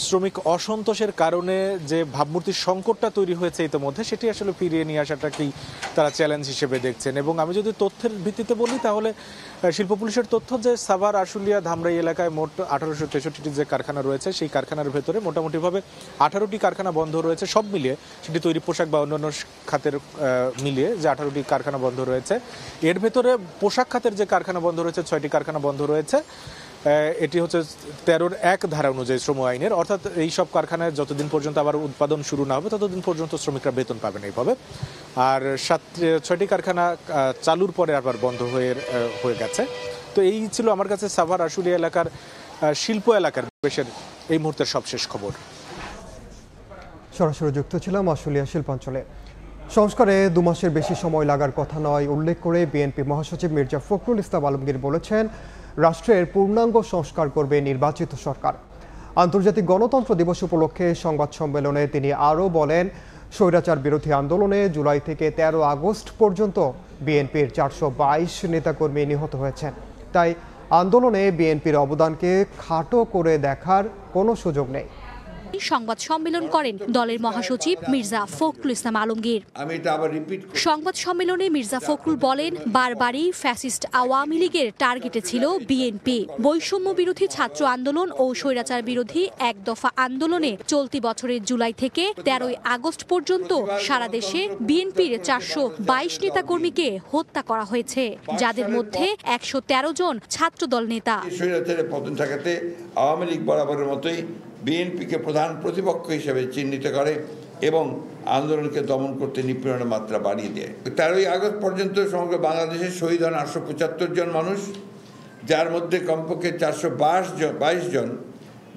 শ্রমিক অসন্তোষের কারণে যে ভাবমূর্তির সংকটটা তৈরি হয়েছে ইতিমধ্যে, সেটি আসলে ফিরিয়ে নিয়ে আসাটাকেই তারা চ্যালেঞ্জ হিসেবে দেখছেন। এবং আমি যদি তথ্যের ভিত্তিতে বলি তাহলে শিল্প পুলিশের তথ্য যে সাভার, আশুলিয়া, ধামরাই এলাকায় মোট 1863টি যে কারখানা রয়েছে, সেই কারখানার ভেতরে মোটামুটিভাবে 18টি কারখানা বন্ধ রয়েছে, সব মিলিয়ে সেটি তৈরি পোশাক বা অন্যান্য খাতের মিলিয়ে যে 18টি কারখানা বন্ধ রয়েছে। এর ভেতরে পোশাক খাতের যে কারখানা বন্ধ রয়েছে 6টি কারখানা বন্ধ রয়েছে। এটি হচ্ছে 13-র 1 ধারা অনুযায়ী শ্রম আইনের, অর্থাৎ এই সব কারখানায় যতদিন পর্যন্ত আবার উৎপাদন শুরু না হবে ততদিন পর্যন্ত শ্রমিকরা বেতন পাবেন এইভাবে। আর 6টি কারখানা চালুর পরে আবার বন্ধ হয়ে গেছে। তো এই ছিল আমার কাছে সাভার আশুলিয়া এলাকার শিল্প এলাকার পরিবেশের এই মুহূর্তের সবশেষ খবর। সরাসরি যুক্ত ছিলাম আশুলিয়া শিল্পাঞ্চলে। সংস্কারে 2 মাসের বেশি সময় লাগার কথা নয় উল্লেখ করে বিএনপি মহাসচিব মির্জা ফখরুল ইসলাম আলমগীর বলেছেন, রাষ্ট্রের পূর্ণাঙ্গ সংস্কার করবে নির্বাচিত সরকার। আন্তর্জাতিক গণতন্ত্র দিবস উপলক্ষে সংবাদ সম্মেলনে তিনি আরও বলেন, স্বৈরাচার বিরোধী আন্দোলনে জুলাই থেকে 13 আগস্ট পর্যন্ত বিএনপির 422 নেতাকর্মী নিহত হয়েছেন। তাই আন্দোলনে বিএনপির অবদানকে খাটো করে দেখার কোনো সুযোগ নেই। সংবাদ সম্মেলন করেন দলের মহাসচিব মির্জা ফখরুল ইসলাম আলমগীর। সংবাদ সম্মেলনে মির্জা ফখরুল বলেন, বারবারই ফ্যাসিস্ট আওয়ামী লীগের টার্গেটে ছিল বিএনপি। বৈষম্য বিরোধী ছাত্র আন্দোলন ও স্বৈরাচার বিরোধী 1 দফা আন্দোলনে চলতি বছরের জুলাই থেকে 13 আগস্ট পর্যন্ত সারা দেশে বিএনপির 422 নেতাকর্মীকে হত্যা করা হয়েছে, যাদের মধ্যে 113 জন ছাত্রদল নেতা। স্বৈরাচারের পতন ঠেকাতে আওয়ামী লীগ বরাবরের মতোই বিএনপিকে প্রধান প্রতিপক্ষ হিসেবে চিহ্নিত করে এবং আন্দোলনকে দমন করতে নিপীড়নের মাত্রা বাড়িয়ে দেয়। 13 আগস্ট পর্যন্ত সমগ্র বাংলাদেশে শহীদ হন 875 জন মানুষ, যার মধ্যে কমপক্ষে 422 জন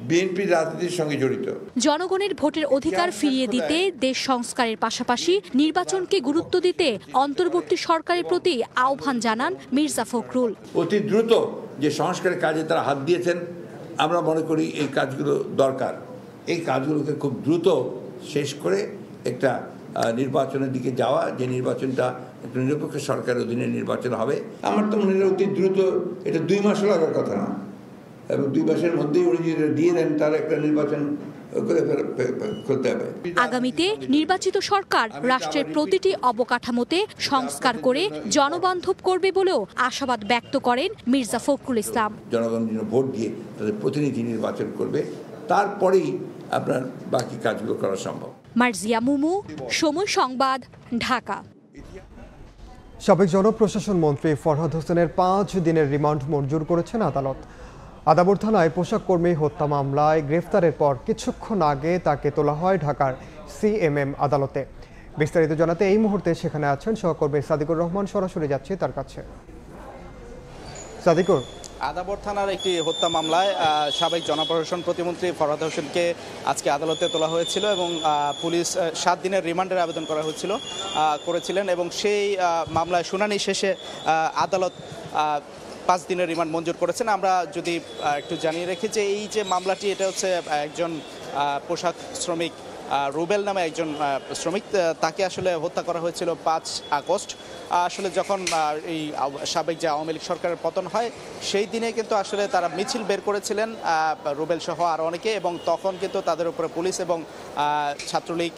বিএনপি রাজনীতির সঙ্গে জড়িত। জনগণের ভোটের অধিকার ফিরিয়ে দিতে, দেশ সংস্কারের পাশাপাশি নির্বাচনকে গুরুত্ব দিতে অন্তর্বর্তী সরকারের প্রতি আহ্বান জানান মির্জা ফখরুল। অতি দ্রুত যে সংস্কারের কাজে তারা হাত দিয়েছেন, আমরা মনে করি এই কাজগুলো দরকার। এই কাজগুলোকে খুব দ্রুত শেষ করে একটা নির্বাচনের দিকে যাওয়া, যে নির্বাচনটা একটা নিরপেক্ষ সরকারের অধীনে নির্বাচন হবে। আমার তো মনে হয় অতি দ্রুত, এটা 2 মাস লাগার কথা না, এবং 2 মাসের মধ্যেই উনি যদি দিয়ে দেন তার একটা নির্বাচন করে ফেলতে হবে। আগামীতে নির্বাচিত সরকার রাষ্ট্রের প্রতিটি অবকাঠামোতে সংস্কার করে জনবান্ধব করবে বলেও আশাবাদ ব্যক্ত করেন মির্জা ফখরুল ইসলাম। জনগণ ভোট দিয়ে তাদের প্রতিনিধি নির্বাচন করবে, তারপরেই আপনার বাকি কাজগুলো করা সম্ভব। মার্জিয়া মুমু, সময় সংবাদ, ঢাকা। সাবেক জনপ্রশাসন মন্ত্রী ফরহাদ হোসেনের 5 দিনের রিমান্ড মঞ্জুর করেছেন আদালত। আদাবর থানায় পোশাক কর্মী হত্যা মামলায় গ্রেফতারের পর কিছুক্ষণ আগে তাকে তোলা হয় ঢাকার সিএমএম আদালতে। বিস্তারিত জানাতে এই মুহূর্তে সেখানে আছেন সহকর্মী সাদিকুর রহমান, সরাসরি যাচ্ছি তার কাছে। সাদিকুর, আদাবর থানার একটি হত্যা মামলায় সাবেক জনপ্রশাসন প্রতিমন্ত্রী ফরহাদ হোসেনকে আজকে আদালতে তোলা হয়েছিল এবং পুলিশ 7 দিনের রিমান্ডের আবেদন করেছিলেন এবং সেই মামলায় শুনানি শেষে আদালত 5 দিনের রিমান্ড মঞ্জুর করেছেন। আমরা যদি একটু জানিয়ে রাখি যে এই যে মামলাটি, এটা হচ্ছে একজন পোশাক শ্রমিক রুবেল নামে একজন শ্রমিক, তাকে আসলে হত্যা করা হয়েছিল 5 আগস্ট। আসলে যখন এই সাবেক যে আওয়ামী লীগ সরকারের পতন হয় সেই দিনে কিন্তু আসলে তারা মিছিল বের করেছিলেন রুবেল সহ আরও অনেকে, এবং তখন কিন্তু তাদের উপরে পুলিশ এবং ছাত্রলীগ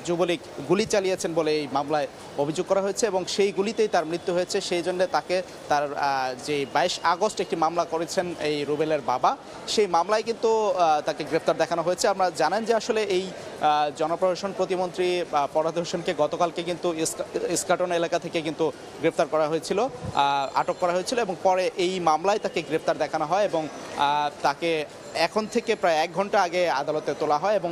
যুবলীগ গুলি চালিয়েছেন বলে এই মামলায় অভিযোগ করা হয়েছে এবং সেই গুলিতেই তার মৃত্যু হয়েছে। সেই জন্য তাকে তার যে 22 আগস্ট একটি মামলা করেছেন এই রুবেলের বাবা, সেই মামলায় কিন্তু তাকে গ্রেফতার দেখানো হয়েছে। আমরা জানেন যে আসলে এই জনপ্রশাসন প্রতিমন্ত্রী ফরহাদ হোসেনকে গতকালকে কিন্তু ইস্কাটন এলাকা থেকে কিন্তু গ্রেফতার করা হয়েছিল, আটক করা হয়েছিল এবং পরে এই মামলায় তাকে গ্রেফতার দেখানো হয় এবং তাকে এখন থেকে প্রায় 1 ঘন্টা আগে আদালতে তোলা হয় এবং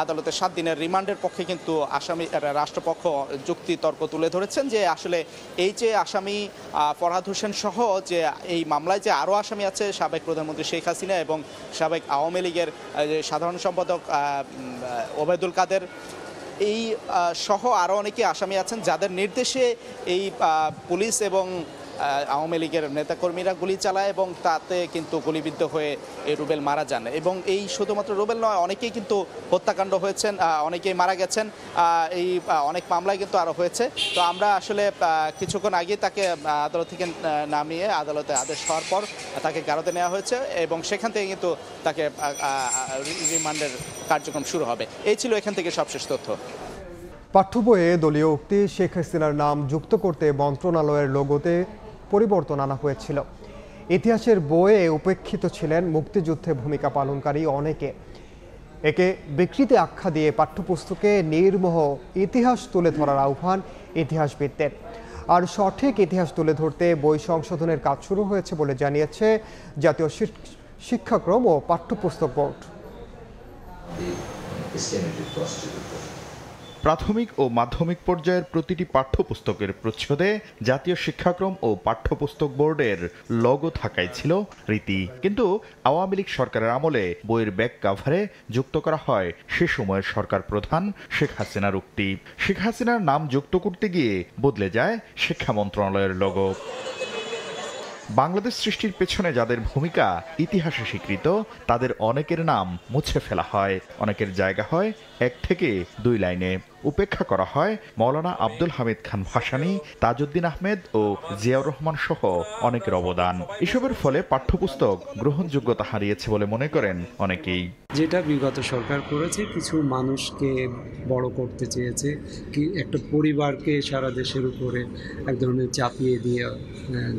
আদালতে 7 দিনের রিমান্ডের পক্ষে কিন্তু আসামি রাষ্ট্রপক্ষ যুক্তি তর্ক তুলে ধরেছেন যে আসলে এই যে আসামি ফরহাদ হোসেন সহ যে এই মামলায় যে আরও আসামি আছে, সাবেক প্রধানমন্ত্রী শেখ হাসিনা এবং সাবেক আওয়ামী লীগের সাধারণ সম্পাদক ওবায়দুল কাদের, এই সহ আরও অনেকে আসামি আছেন যাদের নির্দেশে এই পুলিশ এবং আওয়ামী লীগের নেতাকর্মীরা গুলি চালায় এবং তাতে কিন্তু গুলিবিদ্ধ হয়ে এই রুবেল মারা যান। এবং এই শুধুমাত্র রুবেল নয়, অনেকেই কিন্তু হত্যাকাণ্ড হয়েছেন, অনেকেই মারা গেছেন, এই অনেক মামলায় কিন্তু আরও হয়েছে। তো আমরা আসলে কিছুক্ষণ আগে তাকে আদালত থেকে নামিয়ে আদালতে আদেশ হওয়ার পর তাকে গারদে নেওয়া হয়েছে এবং সেখান থেকে কিন্তু তাকে রিমান্ডের কার্যক্রম শুরু হবে। এই ছিল এখান থেকে সবশেষ তথ্য। পাঠ্য বইয়ে দলীয় উক্তি শেখ হাসিনার নাম যুক্ত করতে মন্ত্রণালয়ের লোগোতে পরিবর্তন আনা হয়েছিল। ইতিহাসের বইয়ে উপেক্ষিত ছিলেন মুক্তিযুদ্ধে ভূমিকা পালনকারী অনেকে। একে বিকৃতি আখ্যা দিয়ে পাঠ্যপুস্তকে নির্মোহ ইতিহাস তুলে ধরার আহ্বান ইতিহাসবিদদের। আর সঠিক ইতিহাস তুলে ধরতে বই সংশোধনের কাজ শুরু হয়েছে বলে জানিয়েছে জাতীয় শিক্ষাক্রম ও পাঠ্যপুস্তক বোর্ড। প্রাথমিক ও মাধ্যমিক পর্যায়ের প্রতিটি পাঠ্যপুস্তকের প্রচ্ছদে জাতীয় শিক্ষাক্রম ও পাঠ্যপুস্তক বোর্ডের লোগো থাকাই ছিল রীতি, কিন্তু আওয়ামী লীগ সরকারের আমলে বইয়ের ব্যাক কাভারে যুক্ত করা হয় সে সময়ের সরকার প্রধান শেখ হাসিনার উক্তি। শেখ হাসিনার নাম যুক্ত করতে গিয়ে বদলে যায় শিক্ষা মন্ত্রণালয়ের লোগো। বাংলাদেশ সৃষ্টির পেছনে যাদের ভূমিকা ইতিহাসে স্বীকৃত তাদের অনেকের নাম মুছে ফেলা হয়, অনেকের জায়গা হয় 1 থেকে 2 লাইনে। উপেক্ষা করা হয় মৌলানা আব্দুল হামিদ খান ভাসানী, তাজউদ্দিন আহমেদ ও জিয়াউর রহমান সহ অনেকের অবদান। এসবের ফলে পাঠ্যপুস্তক গ্রহণযোগ্যতা হারিয়েছে বলে মনে করেন অনেকেই। যেটা বিগত সরকার করেছে, কিছু মানুষকে বড় করতে চেয়েছে, কি একটা পরিবারকে সারা দেশের উপরে এক ধরনের চাপিয়ে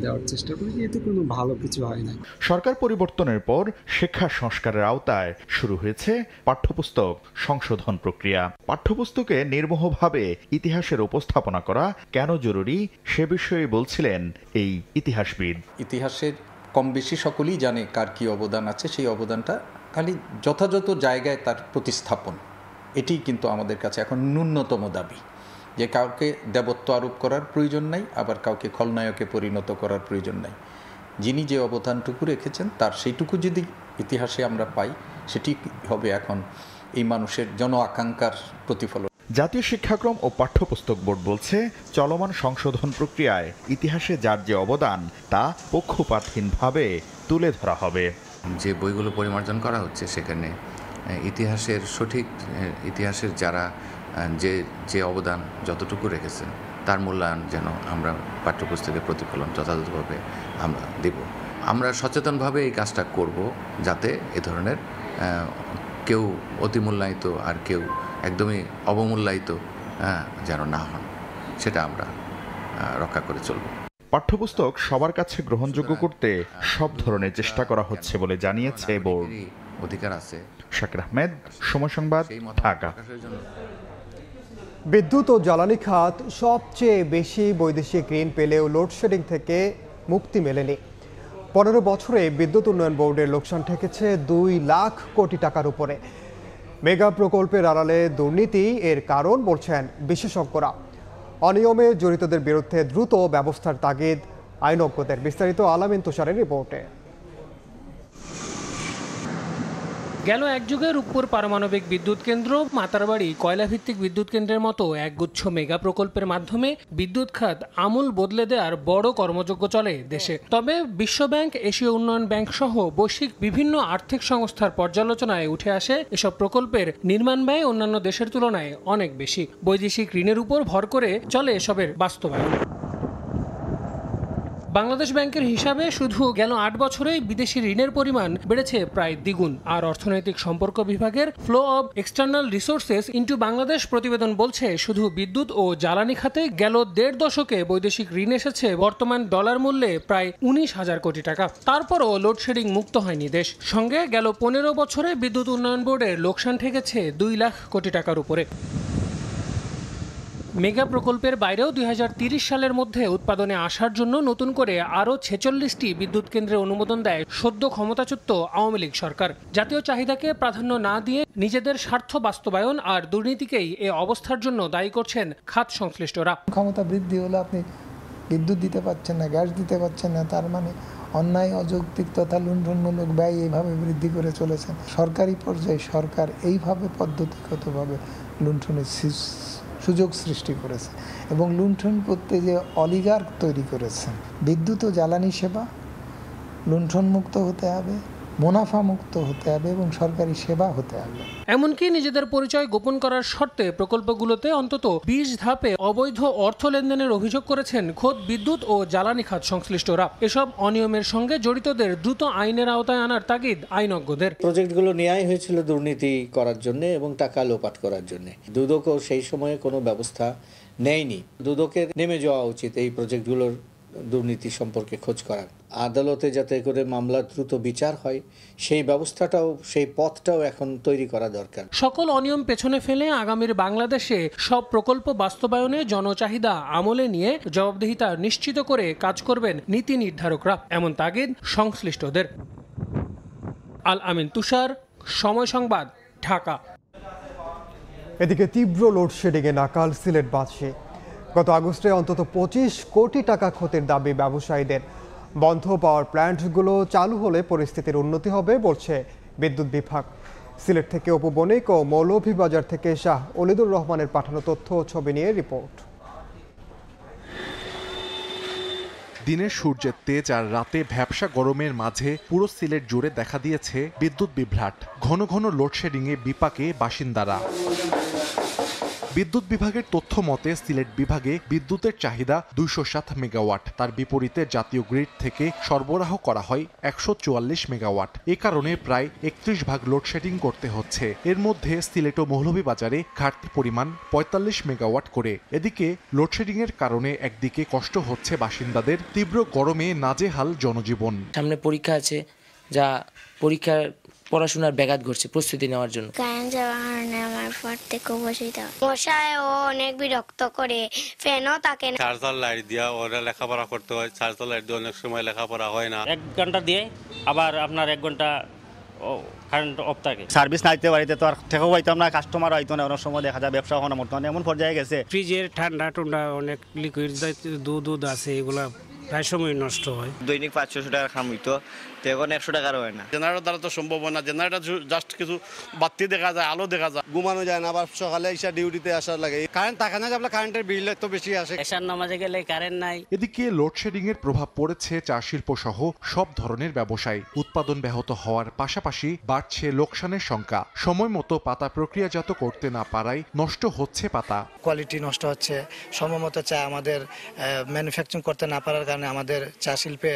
দেওয়ার চেষ্টা করেছে, এতে কোনো ভালো কিছু হয় না। সরকার পরিবর্তনের পর শিক্ষা সংস্কারের আওতায় শুরু হয়েছে পাঠ্যপুস্তক সংশোধন প্রক্রিয়া। পাঠ্যপুস্তকে নির্মোহভাবে ইতিহাসের উপস্থাপনা করা কেন জরুরি সে বিষয়ে বলছিলেন এই ইতিহাসবিদ। ইতিহাসের কম বেশি সকলেই জানে কার কি অবদান আছে, সেই অবদানটা খালি যথাযথ জায়গায় তার প্রতিস্থাপন, এটি কিন্তু আমাদের কাছে এখন ন্যূনতম দাবি। যে কাউকে দেবত্ব আরোপ করার প্রয়োজন নাই, আবার কাউকে খলনায়কে পরিণত করার প্রয়োজন নাই। যিনি যে অবদানটুকু রেখেছেন তার সেইটুকু যদি ইতিহাসে আমরা পাই, সেটি হবে এখন এই মানুষের জন আকাঙ্ক্ষার প্রতিফলন। জাতীয় শিক্ষাক্রম ও পাঠ্যপুস্তক বোর্ড বলছে, চলমান সংশোধন প্রক্রিয়ায় ইতিহাসে যার যে অবদান তা পক্ষপাতহীনভাবে তুলে ধরা হবে। যে বইগুলো পরিমার্জন করা হচ্ছে সেখানে ইতিহাসের সঠিক ইতিহাসের যারা যে অবদান যতটুকু রেখেছেন তার মূল্যায়ন যেন আমরা পাঠ্যপুস্তকের প্রতিফলন যথাযথভাবে আমরা দেব। আমরা সচেতনভাবে এই কাজটা করব, যাতে এ ধরনের কেউ অতিমূল্যায়িত আর কেউ একদমই অবমূল্যায়িত যেন না হন, সেটা আমরা রক্ষা করে চলব। পাঠ্যপুস্তক সবার কাছে গ্রহণযোগ্য করতে সব ধরনের চেষ্টা করা হচ্ছে বলে জানিয়েছে বোর্ড। অধিকার আছে। শাকির আহমেদ, সময় সংবাদ, ঢাকা। বিদ্যুৎ ও জ্বালানি খাত সবচেয়ে বেশি বৈদেশিক ঋণ পেলেও লোডশেডিং থেকে মুক্তি মেলেনি। 15 বছরে বিদ্যুৎ উন্নয়ন বোর্ডের লোকসান ঠেকেছে 2 লাখ কোটি টাকার উপরে। মেগা প্রকল্পের আড়ালে দুর্নীতি এর কারণ বলছেন বিশেষজ্ঞরা। অনিয়মে জড়িতদের বিরুদ্ধে দ্রুত ব্যবস্থার তাগিদ আইনজ্ঞদের। বিস্তারিত আলামিন তুষারের রিপোর্টে। গেল এক যুগে রূপপুর পারমাণবিক বিদ্যুৎ কেন্দ্র, মাতারবাড়ি কয়লাভিত্তিক বিদ্যুৎ কেন্দ্রের মতো একগুচ্ছ মেগা প্রকল্পের মাধ্যমে বিদ্যুৎ খাত আমূল বদলে দেওয়ার বড় কর্মযজ্ঞ চলে দেশে। তবে বিশ্বব্যাংক, এশীয় উন্নয়ন ব্যাংক সহ বৈশ্বিক বিভিন্ন আর্থিক সংস্থার পর্যালোচনায় উঠে আসে এসব প্রকল্পের নির্মাণ ব্যয় অন্যান্য দেশের তুলনায় অনেক বেশি। বৈদেশিক ঋণের উপর ভর করে চলে এসবের বাস্তবায়ন। বাংলাদেশ ব্যাংকের হিসাবে শুধু গেল 8 বছরেই বিদেশি ঋণের পরিমাণ বেড়েছে প্রায় দ্বিগুণ। আর অর্থনৈতিক সম্পর্ক বিভাগের flow of external resources into Bangladesh প্রতিবেদন বলছে, শুধু বিদ্যুৎ ও জ্বালানি খাতে গেল 1.5 দশকে বৈদেশিক ঋণ এসেছে বর্তমান ডলার মূল্যে প্রায় 19,000 কোটি টাকা। তারপরও লোডশেডিং মুক্ত হয়নি দেশ। সঙ্গে গেল 15 বছরে বিদ্যুৎ উন্নয়ন বোর্ডের লোকসান ঠেকেছে 2 লাখ কোটি টাকার উপরে। মেগা প্রকল্পের বাইরেও 2030 সালের মধ্যে উৎপাদনে আসার জন্য নতুন করে আরও 46টি বিদ্যুৎ কেন্দ্রের অনুমোদন দেয় সদ্য ক্ষমতাচ্যুত আওয়ামী লীগ সরকার। জাতীয় চাহিদাকে প্রাধান্য না দিয়ে নিজেদের স্বার্থ বাস্তবায়ন আর দুর্নীতিকেই এ অবস্থার জন্য দায়ী করছেন খাত সংশ্লিষ্টরা। ক্ষমতা বৃদ্ধি হলে আপনি বিদ্যুৎ দিতে পারছেন না, গ্যাস দিতে পারছেন না, তার মানে অন্যায়, অযৌক্তিক তথা লুণ্ঠনমূলক ব্যয় এইভাবে বৃদ্ধি করে চলেছেন। সরকারি পর্যায়ে সরকার এইভাবে পদ্ধতিগতভাবে লুণ্ঠনের সুযোগ সৃষ্টি করেছে এবং লুণ্ঠন করতে যে অলিগার্ক তৈরি করেছেন। বিদ্যুৎ ও জ্বালানি সেবা লুণ্ঠনমুক্ত হতে হবে, মুনাফা মুক্ত হতে হবে এবং সরকারি সেবা হতে হবে। এমনকি নিজেদের পরিচয় গোপন করার শর্তে প্রকল্পগুলোতে অন্তত 20 ধাপে অবৈধ অর্থ লেনদেনের অভিযোগ করেছেন খোদ বিদ্যুৎ ও জ্বালানি খাত সংশ্লিষ্টরা। এসব অনিয়মের সঙ্গে জড়িতদের দ্রুত আইনের আওতায় আনার তাগিদ আইনজ্ঞদের। প্রজেক্টগুলো নেওয়াই হয়েছিল দুর্নীতি করার জন্য এবং টাকা লোপাট করার জন্য। দুদকও সেই সময়ে কোনো ব্যবস্থা নেয়নি। দুদকের নেমে যাওয়া উচিত এই প্রজেক্টগুলোর দুর্নীতি সম্পর্কে খোঁজ করার। আদালতে যাতে করে মামলা দ্রুত বিচার হয় সেই ব্যবস্থাটাও, সেই পথটাও এখন তৈরি করা দরকার। সকল অনিয়ম পেছনে ফেলে আগামীর বাংলাদেশে সব প্রকল্প বাস্তবায়নে জনচাহিদা আমলে নিয়ে জবাবদিহিতা নিশ্চিত করে কাজ করবেন নীতি নির্ধারকরা, এমন তাগিদ সংশ্লিষ্টদের। আল আমিন তুষার, সময় সংবাদ, ঢাকা। এদিকে তীব্র লোডশেডিংয়ে নাকাল সিলেটবাসী। গত আগস্টে অন্তত 25 কোটি টাকা ক্ষতির দাবি ব্যবসায়ীদের। বন্ধ পাওয়ার প্ল্যান্টগুলো চালু হলে পরিস্থিতির উন্নতি হবে বলছে বিদ্যুৎ বিভাগ। সিলেট থেকে অপু বণিক ও মৌলভীবাজার থেকে শাহ অলিদুর রহমানের পাঠানো তথ্য ও ছবি নিয়ে রিপোর্ট। দিনের সূর্যের তেজ আর রাতে ভ্যাপসা গরমের মাঝে পুরো সিলেট জুড়ে দেখা দিয়েছে বিদ্যুৎ বিভ্রাট। ঘন ঘন লোডশেডিংয়ে বিপাকে বাসিন্দারা। বিদ্যুৎ বিভাগের তথ্য মতে সিলেট বিভাগে বিদ্যুতের চাহিদা 207 মেগাওয়াট। তার বিপরীতে জাতীয় গ্রিড থেকে সরবরাহ করা হয় 144 মেগাওয়াট। এ কারণে প্রায় 31 ভাগ লোডশেডিং করতে হচ্ছে। এর মধ্যে সিলেট ও মৌলভীবাজারে ঘাটতির পরিমাণ 45 মেগাওয়াট করে। এদিকে লোডশেডিংয়ের কারণে একদিকে কষ্ট হচ্ছে বাসিন্দাদের, তীব্র গরমে নাজেহাল জনজীবন। সামনে পরীক্ষা আছে, যা পরীক্ষার পড়াশোনার ব্যাঘাত ঘটছে প্রস্তুতি নেওয়ার জন্য। কারেন্ট যাওয়ার কারণে আমার পড়তে খুব অসুবিধা, মশায় ও অনেক বিরক্ত করে, ফ্যানও থাকে না। চার্জার লাইট দিয়া ওরা লেখাপড়া করতে হয়, চার্জার লাইট দিয়ে অনেক সময় লেখাপড়া হয় না। 1 ঘন্টা দিয়ে আবার আপনার 1 ঘন্টা কারেন্ট অফ থাকে। সার্ভিস না দিতে পারিতে তো আর ঠেকাও পাইতাম না, কাস্টমার হয়তো না। অনেক সময় দেখা যায় ব্যবসা হয় না, এমন পর্যায়ে গেছে। ফ্রিজের ঠান্ডা অনেক লিকুইড দুধ আছে, এগুলা প্রায় সময় নষ্ট হয়। দৈনিক 500 টাকা খাম হইতো, তো এখন 100 টাকার হয় না। জেনারেটর দ্বারা তো সম্ভব হয় না, জেনারেটর জাস্ট কিছু বাতি দেখা যায়, আলো দেখা যায়, ঘুমানো যায় না, আবার সকালে এসে ডিউটিতে আসার লাগে। কারেন্ট থাকে না, আপনার কারেন্টের বিল তো বেশি আসে। এশার নামাজে গেলে কারেন্ট নাই। এদিকে লোডশেডিং এর প্রভাব পড়েছে চা শিল্প সহ সব ধরনের ব্যবসায়। উৎপাদন ব্যাহত হওয়ার পাশাপাশি বাড়ছে লোকসানের শঙ্কা। সময় মতো পাতা প্রক্রিয়াজাত করতে না পারায় নষ্ট হচ্ছে পাতা, কোয়ালিটি নষ্ট হচ্ছে, সময়মতো চা আমাদের ম্যানুফ্যাকচারিং করতে না পারার কারণে আমাদের চা শিল্পে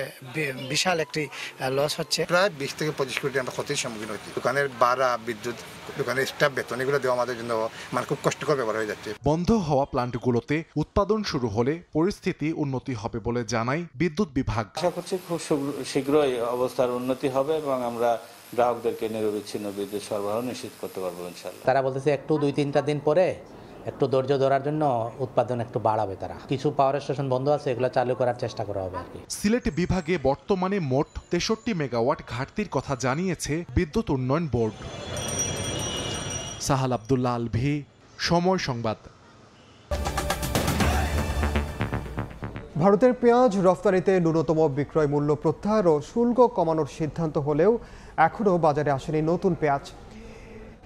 বিশাল একটি লস হচ্ছে। প্রায় 20 থেকে 25 কোটি আমরা ক্ষতির সম্মুখীন হচ্ছি। দোকানের ভাড়া, বিদ্যুৎ, দোকানের স্টাফ বেতন এগুলো দেওয়া আমাদের জন্য মানে খুব কষ্টকর ব্যাপার হয়ে যাচ্ছে। বন্ধ হওয়া প্লান্টগুলোতে উৎপাদন শুরু হলে পরিস্থিতি উন্নতি হবে বলে জানায় বিদ্যুৎ বিভাগ। আশা করছি খুব শীঘ্রই অবস্থার উন্নতি হবে এবং আমরা গ্রাহকদেরকে নিরবিচ্ছিন্ন বিদ্যুৎ সরবরাহ নিশ্চিত করতে পারবো ইনশাআল্লাহ। তারা বলতেছে একটু 2-3টা দিন পরে একটু ধৈর্য ধরার জন্য উৎপাদন একটু বাড়াবে তারা। কিছু পাওয়ার স্টেশন বন্ধ আছে, এগুলো চালু করার চেষ্টা করা হবে আর কি। সিলেট বিভাগে বর্তমানে মোট 63 মেগাওয়াট ঘাটতির কথা জানিয়েছে বিদ্যুৎ উন্নয়ন বোর্ড। সাহাল আব্দুল্লাহ আলভি, সময় সংবাদ। ভারতের পেঁয়াজ রফতানিতে ন্যূনতম বিক্রয় মূল্য প্রত্যাহার ও শুল্ক কমানোর সিদ্ধান্ত হলেও এখনও বাজারে আসেনি নতুন পেঁয়াজ,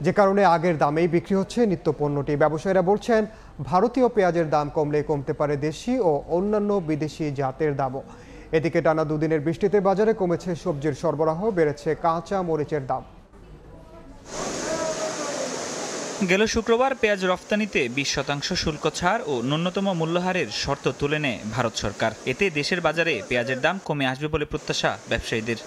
যে কারণে আগের দামেই বিক্রি হচ্ছে নিত্যপণ্যটি। ব্যবসায়ীরা বলছেন ভারতীয় পেঁয়াজের দাম কমলে কমতে পারে দেশি ও অন্যান্য বিদেশি জাতের দামও। এদিকে টানা দুদিনের বৃষ্টিতে বাজারে কমেছে সবজির সরবরাহ, বেড়েছে কাঁচা মরিচের দাম। গেল শুক্রবার পেঁয়াজ রফতানিতে 20% শুল্ক ছাড় ও ন্যূনতম মূল্যহারের শর্ত তুলে নেয় ভারত সরকার। এতে দেশের বাজারে পেঁয়াজের দাম কমে আসবে বলে প্রত্যাশা ব্যবসায়ীদের।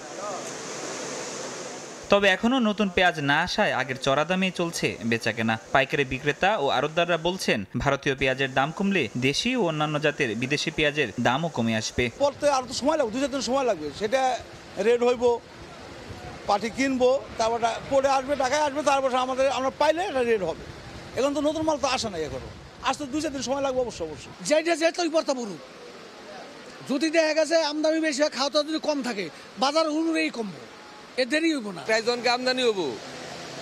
তবে এখনও নতুন পেঁয়াজ না আসায় আগের চড়া দামেই চলছে বেচাকেনা। পাইকারি বিক্রেতা ও আড়তদাররা বলছেন ভারতীয় পেঁয়াজের দাম কমলে দেশি ও অন্যান্য জাতের বিদেশি পেঁয়াজের দামও কমে আসবে। আর তো সময় লাগবে, 2-4 দিন সময় লাগবে, সেটা রেড হইব, পাটি কিনবো, তারপর পরে আসবে, টাকায় আসবে, তারপর আমরা পাইলে এটা রেড হবে। এখন তো নতুন মাল তো আসে নাই, এখনো আসতে 2-4 দিন সময় লাগবে অবশ্যই। যেটা যেহেতু বর্তা বলুক, যদি দেখা গেছে আমদানি বেশি হয়, খাওয়া যদি কম থাকে, বাজার অনুযায়ী কমবো, এ দেরি হইব না। একজনকে আমদানি হবো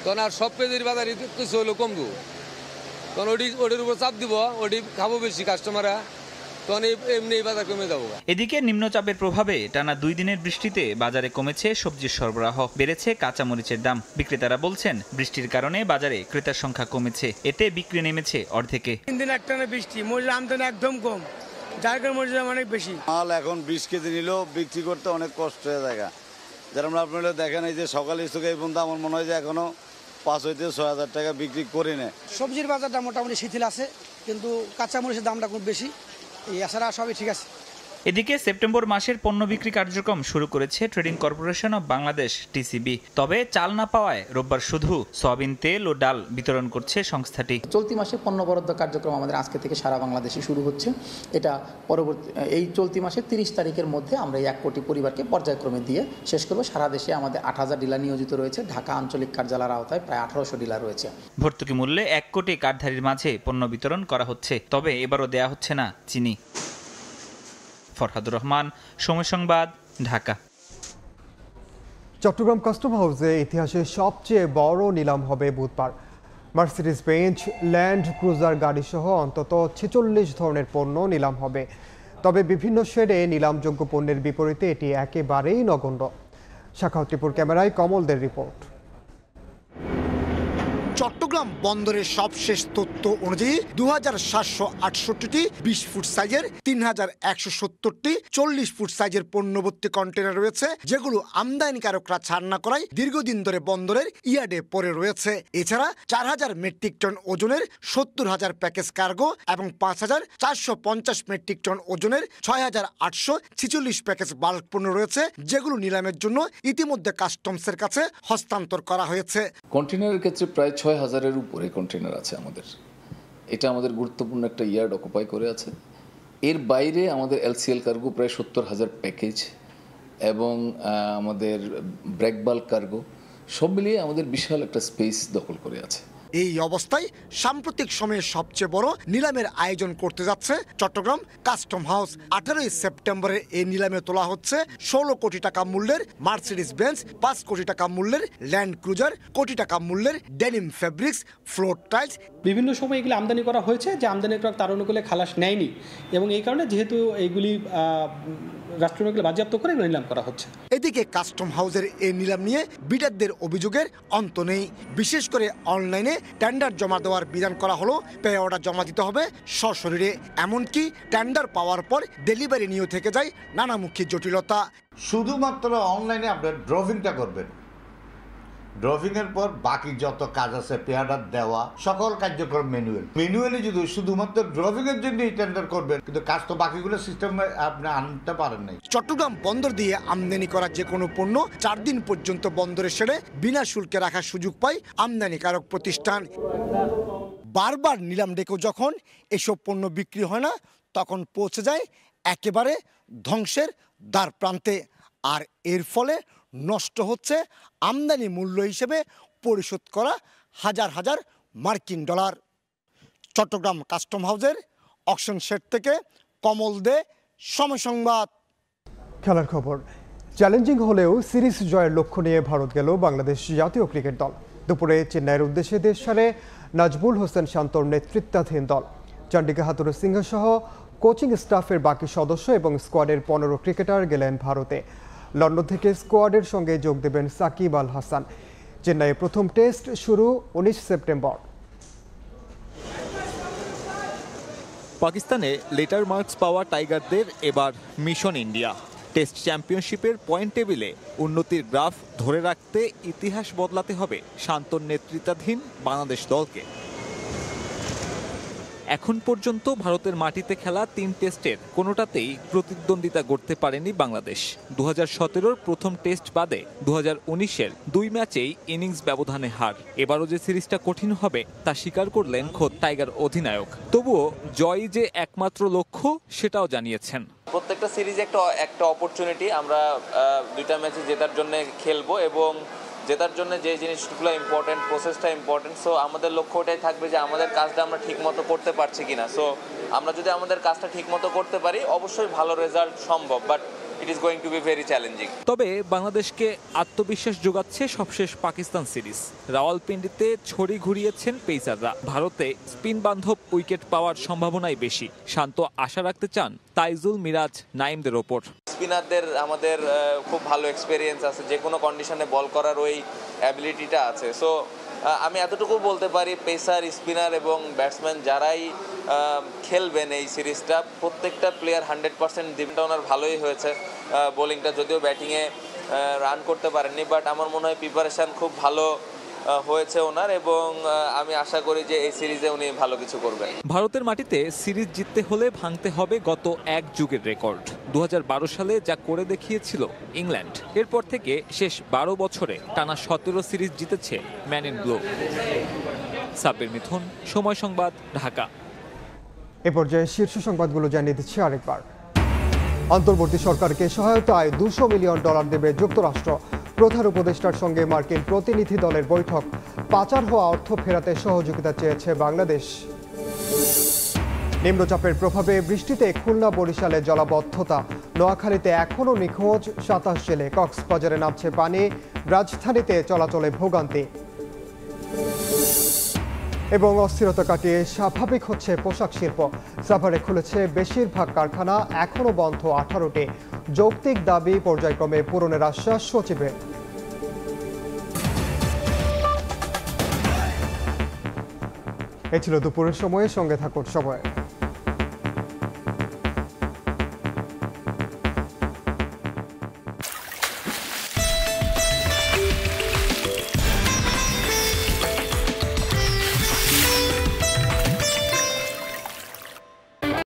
তখন আর সব পেঁয়াজের বাজার কিছু হলো কমবো, তখন ওটির উপর চাপ দিব, ওটি খাবো বেশি কাস্টমাররা, তখন এমনি বাজার কমে যাবো। এদিকে নিম্নচাপের প্রভাবে টানা 2 দিনের বৃষ্টিতে বাজারে কমেছে সবজির সরবরাহ, বেড়েছে কাঁচামরিচের দাম। বিক্রেতারা বলছেন বৃষ্টির কারণে বাজারে ক্রেতার সংখ্যা কমেছে, এতে বিক্রি নেমেছে অর্ধেকে। 3 দিন একটানা বৃষ্টি, মরিচের আমদানি একদম কম, যার কারণে মরিচের দাম অনেক বেশি। মাল এখন 20 কেজি নিলেও বিক্রি করতে অনেক কষ্ট হয়ে যায়। যেরকম আপনারা দেখেন, এই যে সকালে থেকে এই পর্যন্ত আমার মনে হয় যে এখনো 5 হইতে 6,000 টাকা বিক্রি করে নেয়। সবজির বাজারটা মোটামুটি শিথিল আছে, কিন্তু কাঁচামরিচের দামটা খুব বেশি, এছাড়া সবই ঠিক আছে। এদিকে সেপ্টেম্বর মাসের পণ্য বিক্রি কার্যক্রম শুরু করেছে trading corporation of Bangladesh TCB. তবে চাল না পাওয়ায় রোববার শুধু সয়াবিন তেল ও ডাল বিতরণ করছে সংস্থাটি। চলতি মাসে পণ্য বরাদ্দ কার্যক্রম আমাদের আজকে থেকে সারা বাংলাদেশে শুরু হচ্ছে। এটা পরবর্তী এই চলতি মাসের 30 তারিখের মধ্যে আমরা 1 কোটি পরিবারকে পর্যায়ক্রমে দিয়ে শেষ করব। সারা দেশে আমাদের 8,000 ডিলার নিয়োজিত রয়েছে। ঢাকা আঞ্চলিক কার্যালয়ের আওতায় প্রায় 1800 ডিলার রয়েছে। ভর্তুকি মূল্যে 1 কোটি কার্ডধারীর মাঝে পণ্য বিতরণ করা হচ্ছে। তবে এবারও দেয়া হচ্ছে না চিনি। ফরহাদুর রহমান, সময় সংবাদ, ঢাকা। চট্টগ্রাম কাস্টম হাউসে ইতিহাসের সবচেয়ে বড় নিলাম হবে বুধবার। মার্সিডিজ বেঞ্চ, ল্যান্ড ক্রুজার গাড়ি সহ অন্তত 46 ধরনের পণ্য নিলাম হবে। তবে বিভিন্ন শেডে নিলামযোগ্য পণ্যের বিপরীতে এটি একেবারেই নগণ্য। শাখাউত্তিপুর ক্যামেরায় কমলদের রিপোর্ট। চট্টগ্রাম বন্দরের সবশেষ তথ্য অনুযায়ী 2768টি 20 ফুট সাইজের, 3170টি 40 ফুট সাইজের পণ্যভর্তি কন্টেনার রয়েছে, যেগুলো আমদানিকারকরা ছাড় না করায় দীর্ঘদিন ধরে বন্দরের ইয়ার্ডে পড়ে রয়েছে। এছাড়া 4000 মেট্রিক টন ওজনের 70,000 প্যাকেজ কার্গো এবং 5450 মেট্রিক টন ওজনের 6846 প্যাকেজ বাল্ক পণ্য রয়েছে, যেগুলো নিলামের জন্য ইতিমধ্যে কাস্টমসের কাছে হস্তান্তর করা হয়েছে। কন্টেনারের ক্ষেত্রে প্রায় 6000-এর উপরে কন্টেনার আছে আমাদের। এটা আমাদের গুরুত্বপূর্ণ একটা ইয়ার্ড অকুপাই করে আছে। এর বাইরে আমাদের এলসিএল কার্গো প্রায় 70,000 প্যাকেজ এবং আমাদের ব্রেক বাল্ক কার্গো, সব মিলিয়ে আমাদের বিশাল একটা স্পেস দখল করে আছে। এই অবস্থায় সাম্প্রতিক সময়ে সবচেয়ে বড় নিলামের আয়োজন করতে যাচ্ছে চট্টগ্রাম কাস্টম হাউস। 18 সেপ্টেম্বরে এই নিলামে তোলা হচ্ছে 16 কোটি টাকা মূল্যের মার্সিডিজ বেঞ্চ, 5 কোটি টাকা মূল্যের ল্যান্ড ক্রুজার, কোটি টাকা মূল্যের ডেনিম ফেব্রিক্স, ফ্লোর টাইলস। বিভিন্ন সময় এগুলি আমদানি করা হয়েছে, যে আমদানিকরা তার অনুকূলে খালাস নেয়নি, এবং এই কারণে যেহেতু এইগুলি রাষ্ট্রীয় বাজেয়াপ্ত করে নিলাম করা হচ্ছে। এদিকে কাস্টম হাউসের এই নিলাম নিয়ে বিডারদের অভিযোগের অন্ত নেই। বিশেষ করে অনলাইনে টেন্ডার জমা দেওয়ার বিধান করা হলো, পে অর্ডার জমা দিতে হবে সশরীরে। এমনকি টেন্ডার পাওয়ার পর ডেলিভারি নিয়েও থেকে যায় নানামুখী জটিলতা। শুধুমাত্র অনলাইনে আপনি ড্রভিংটা করবেন, ড্রভিংয়ের পর বাকি যত কাজ আছে পেয়ার্ডার দেওয়া সকল কার্যক্রম ম্যানুয়ালি যদি শুধুমাত্র ড্রভিংয়ের জন্য টেন্ডার করবেন, কিন্তু কাজ তো বাকিগুলো সিস্টেমে আপনি আনতে পারেন নাই। চট্টগ্রাম বন্দর দিয়ে আমদানি করা যে কোনো পণ্য 4 দিন পর্যন্ত বন্দরে সেরে বিনা শুল্কে রাখার সুযোগ পায় আমদানিকারক প্রতিষ্ঠান। বারবার নিলাম ডেকেও যখন এসব পণ্য বিক্রি হয় না, তখন পৌঁছে যায় একেবারে ধ্বংসের দ্বার প্রান্তে। আর এর ফলে নষ্ট হচ্ছে আমদানি মূল্য হিসেবে পরিশোধ করা হাজার হাজার মার্কিন ডলার। চট্টগ্রাম কাস্টম হাউসের অকশন শেড থেকে কমল দে, সময় সংবাদ। খেলার খবর। চ্যালেঞ্জিং হলেও সিরিজ জয়ের লক্ষ্য নিয়ে ভারত গেল বাংলাদেশ জাতীয় ক্রিকেট দল। দুপুরে চেন্নাইয়ের উদ্দেশ্যে দেশ ছাড়ে নাজবুল হোসেন শান্তর নেতৃত্বাধীন দল। চন্ডিকা হাতুরু সিংহ সহ কোচিং স্টাফের বাকি সদস্য এবং স্কোয়াডের 15 ক্রিকেটার গেলেন ভারতে। লন্ডন থেকে স্কোয়াডের সঙ্গে যোগ দেবেন সাকিব আল হাসান। চেন্নাইয়ে প্রথম টেস্ট শুরু 19 সেপ্টেম্বর। পাকিস্তানে লেটার মার্কস পাওয়া টাইগারদের এবার মিশন ইন্ডিয়া। টেস্ট চ্যাম্পিয়নশিপের পয়েন্ট টেবিলে উন্নতির গ্রাফ ধরে রাখতে ইতিহাস বদলাতে হবে শান্তর নেতৃত্বাধীন বাংলাদেশ দলকে। এখন পর্যন্ত ভারতের মাটিতে খেলা 3 টেস্টের কোনোটাতেই প্রতিদ্বন্দ্বিতা করতে পারেনি বাংলাদেশ। 2017-র প্রথম টেস্ট বাদে 2019-এর 2 ম্যাচেই ইনিংস ব্যবধানে হার। এবারও যে সিরিজটা কঠিন হবে তা স্বীকার করলেন খোদ টাইগার অধিনায়ক। তবুও জয়ই যে একমাত্র লক্ষ্য সেটাও জানিয়েছেন। প্রত্যেকটা সিরিজে একটা অপরচুনিটি। আমরা 2টা ম্যাচে জেতার জন্য খেলবো এবং জেতার জন্য যে জিনিসগুলো ইম্পর্টেন্ট, প্রসেসটা ইম্পর্টেন্ট। সো আমাদের লক্ষ্য ওটাই থাকবে যে আমাদের কাজটা আমরা ঠিকমতো করতে পারছি কিনা। সো আমরা যদি আমাদের কাজটা ঠিকমতো করতে পারি অবশ্যই ভালো রেজাল্ট সম্ভব, but it is going to be very challenging. তবে বাংলাদেশকে আত্মবিশ্বাস যোগাচ্ছে সবশেষ পাকিস্তান সিরিজ। রাওয়ালপিন্ডিতে ছড়ি ঘুরিয়েছেন পেসাররা। ভারতে স্পিন বান্ধব উইকেট পাওয়ার সম্ভাবনাই বেশি। শান্ত আশা রাখতে চান তাইজুল, মিরাজ, নাইমদের ওপর। স্পিনারদের আমাদের খুব ভালো এক্সপেরিয়েন্স আছে, যে কোনো কন্ডিশনে বল করার ওই অ্যাবিলিটিটা আছে। সো আমি এতটুকু বলতে পারি পেসার, স্পিনার এবং ব্যাটসম্যান যারাই খেলবেন এই সিরিজটা, প্রত্যেকটা প্লেয়ার 100% দিনটা ওনার ভালোই হয়েছে। বোলিংটা যদিও ব্যাটিংয়ে রান করতে পারেননি, বাট আমার মনে হয় প্রিপারেশান খুব ভালো হয়েছে ওনার এবং আমি আশা করি যে এই সিরিজে উনি ভালো কিছু করবেন। ভারতের মাটিতে সিরিজ জিততে হলে ভাঙতে হবে গত এক যুগের রেকর্ড। 2012 সালে যা করে দেখিয়েছিল ইংল্যান্ড, এরপর থেকে শেষ 12 বছরে টানা 17 সিরিজ জিতেছে ম্যান ইন ব্লু। সাব্বির মিথুন, সময় সংবাদ, ঢাকা। এ পর্যায়ে শীর্ষ সংবাদগুলো জানিয়ে দিচ্ছি আরেকবার। অন্তর্বর্তী সরকারকে সহায়তায় $200 মিলিয়ন দেবে যুক্তরাষ্ট্র। প্রধান উপদেষ্টার সঙ্গে মার্কিন প্রতিনিধি দলের বৈঠক। পাচার হওয়া অর্থ ফেরাতে সহযোগিতা চেয়েছে বাংলাদেশ। নিম্নচাপের প্রভাবে বৃষ্টিতে খুলনা বরিশালে জলাবদ্ধতা। নোয়াখালীতে এখনও নিখোঁজ 27 জেলে। কক্সবাজারে নামছে পানি। রাজধানীতে চলাচলে ভোগান্তি। এবং অস্থিরতা কাটিয়ে স্বাভাবিক হচ্ছে পোশাক শিল্প। সাভারে খুলেছে বেশিরভাগ কারখানা, এখনও বন্ধ 18টি। যৌক্তিক দাবি পর্যায়ক্রমে পূরণের আশ্বাস সচিবের। এ ছিল দুপুরের সময়ে, সঙ্গে থাকুন সময়।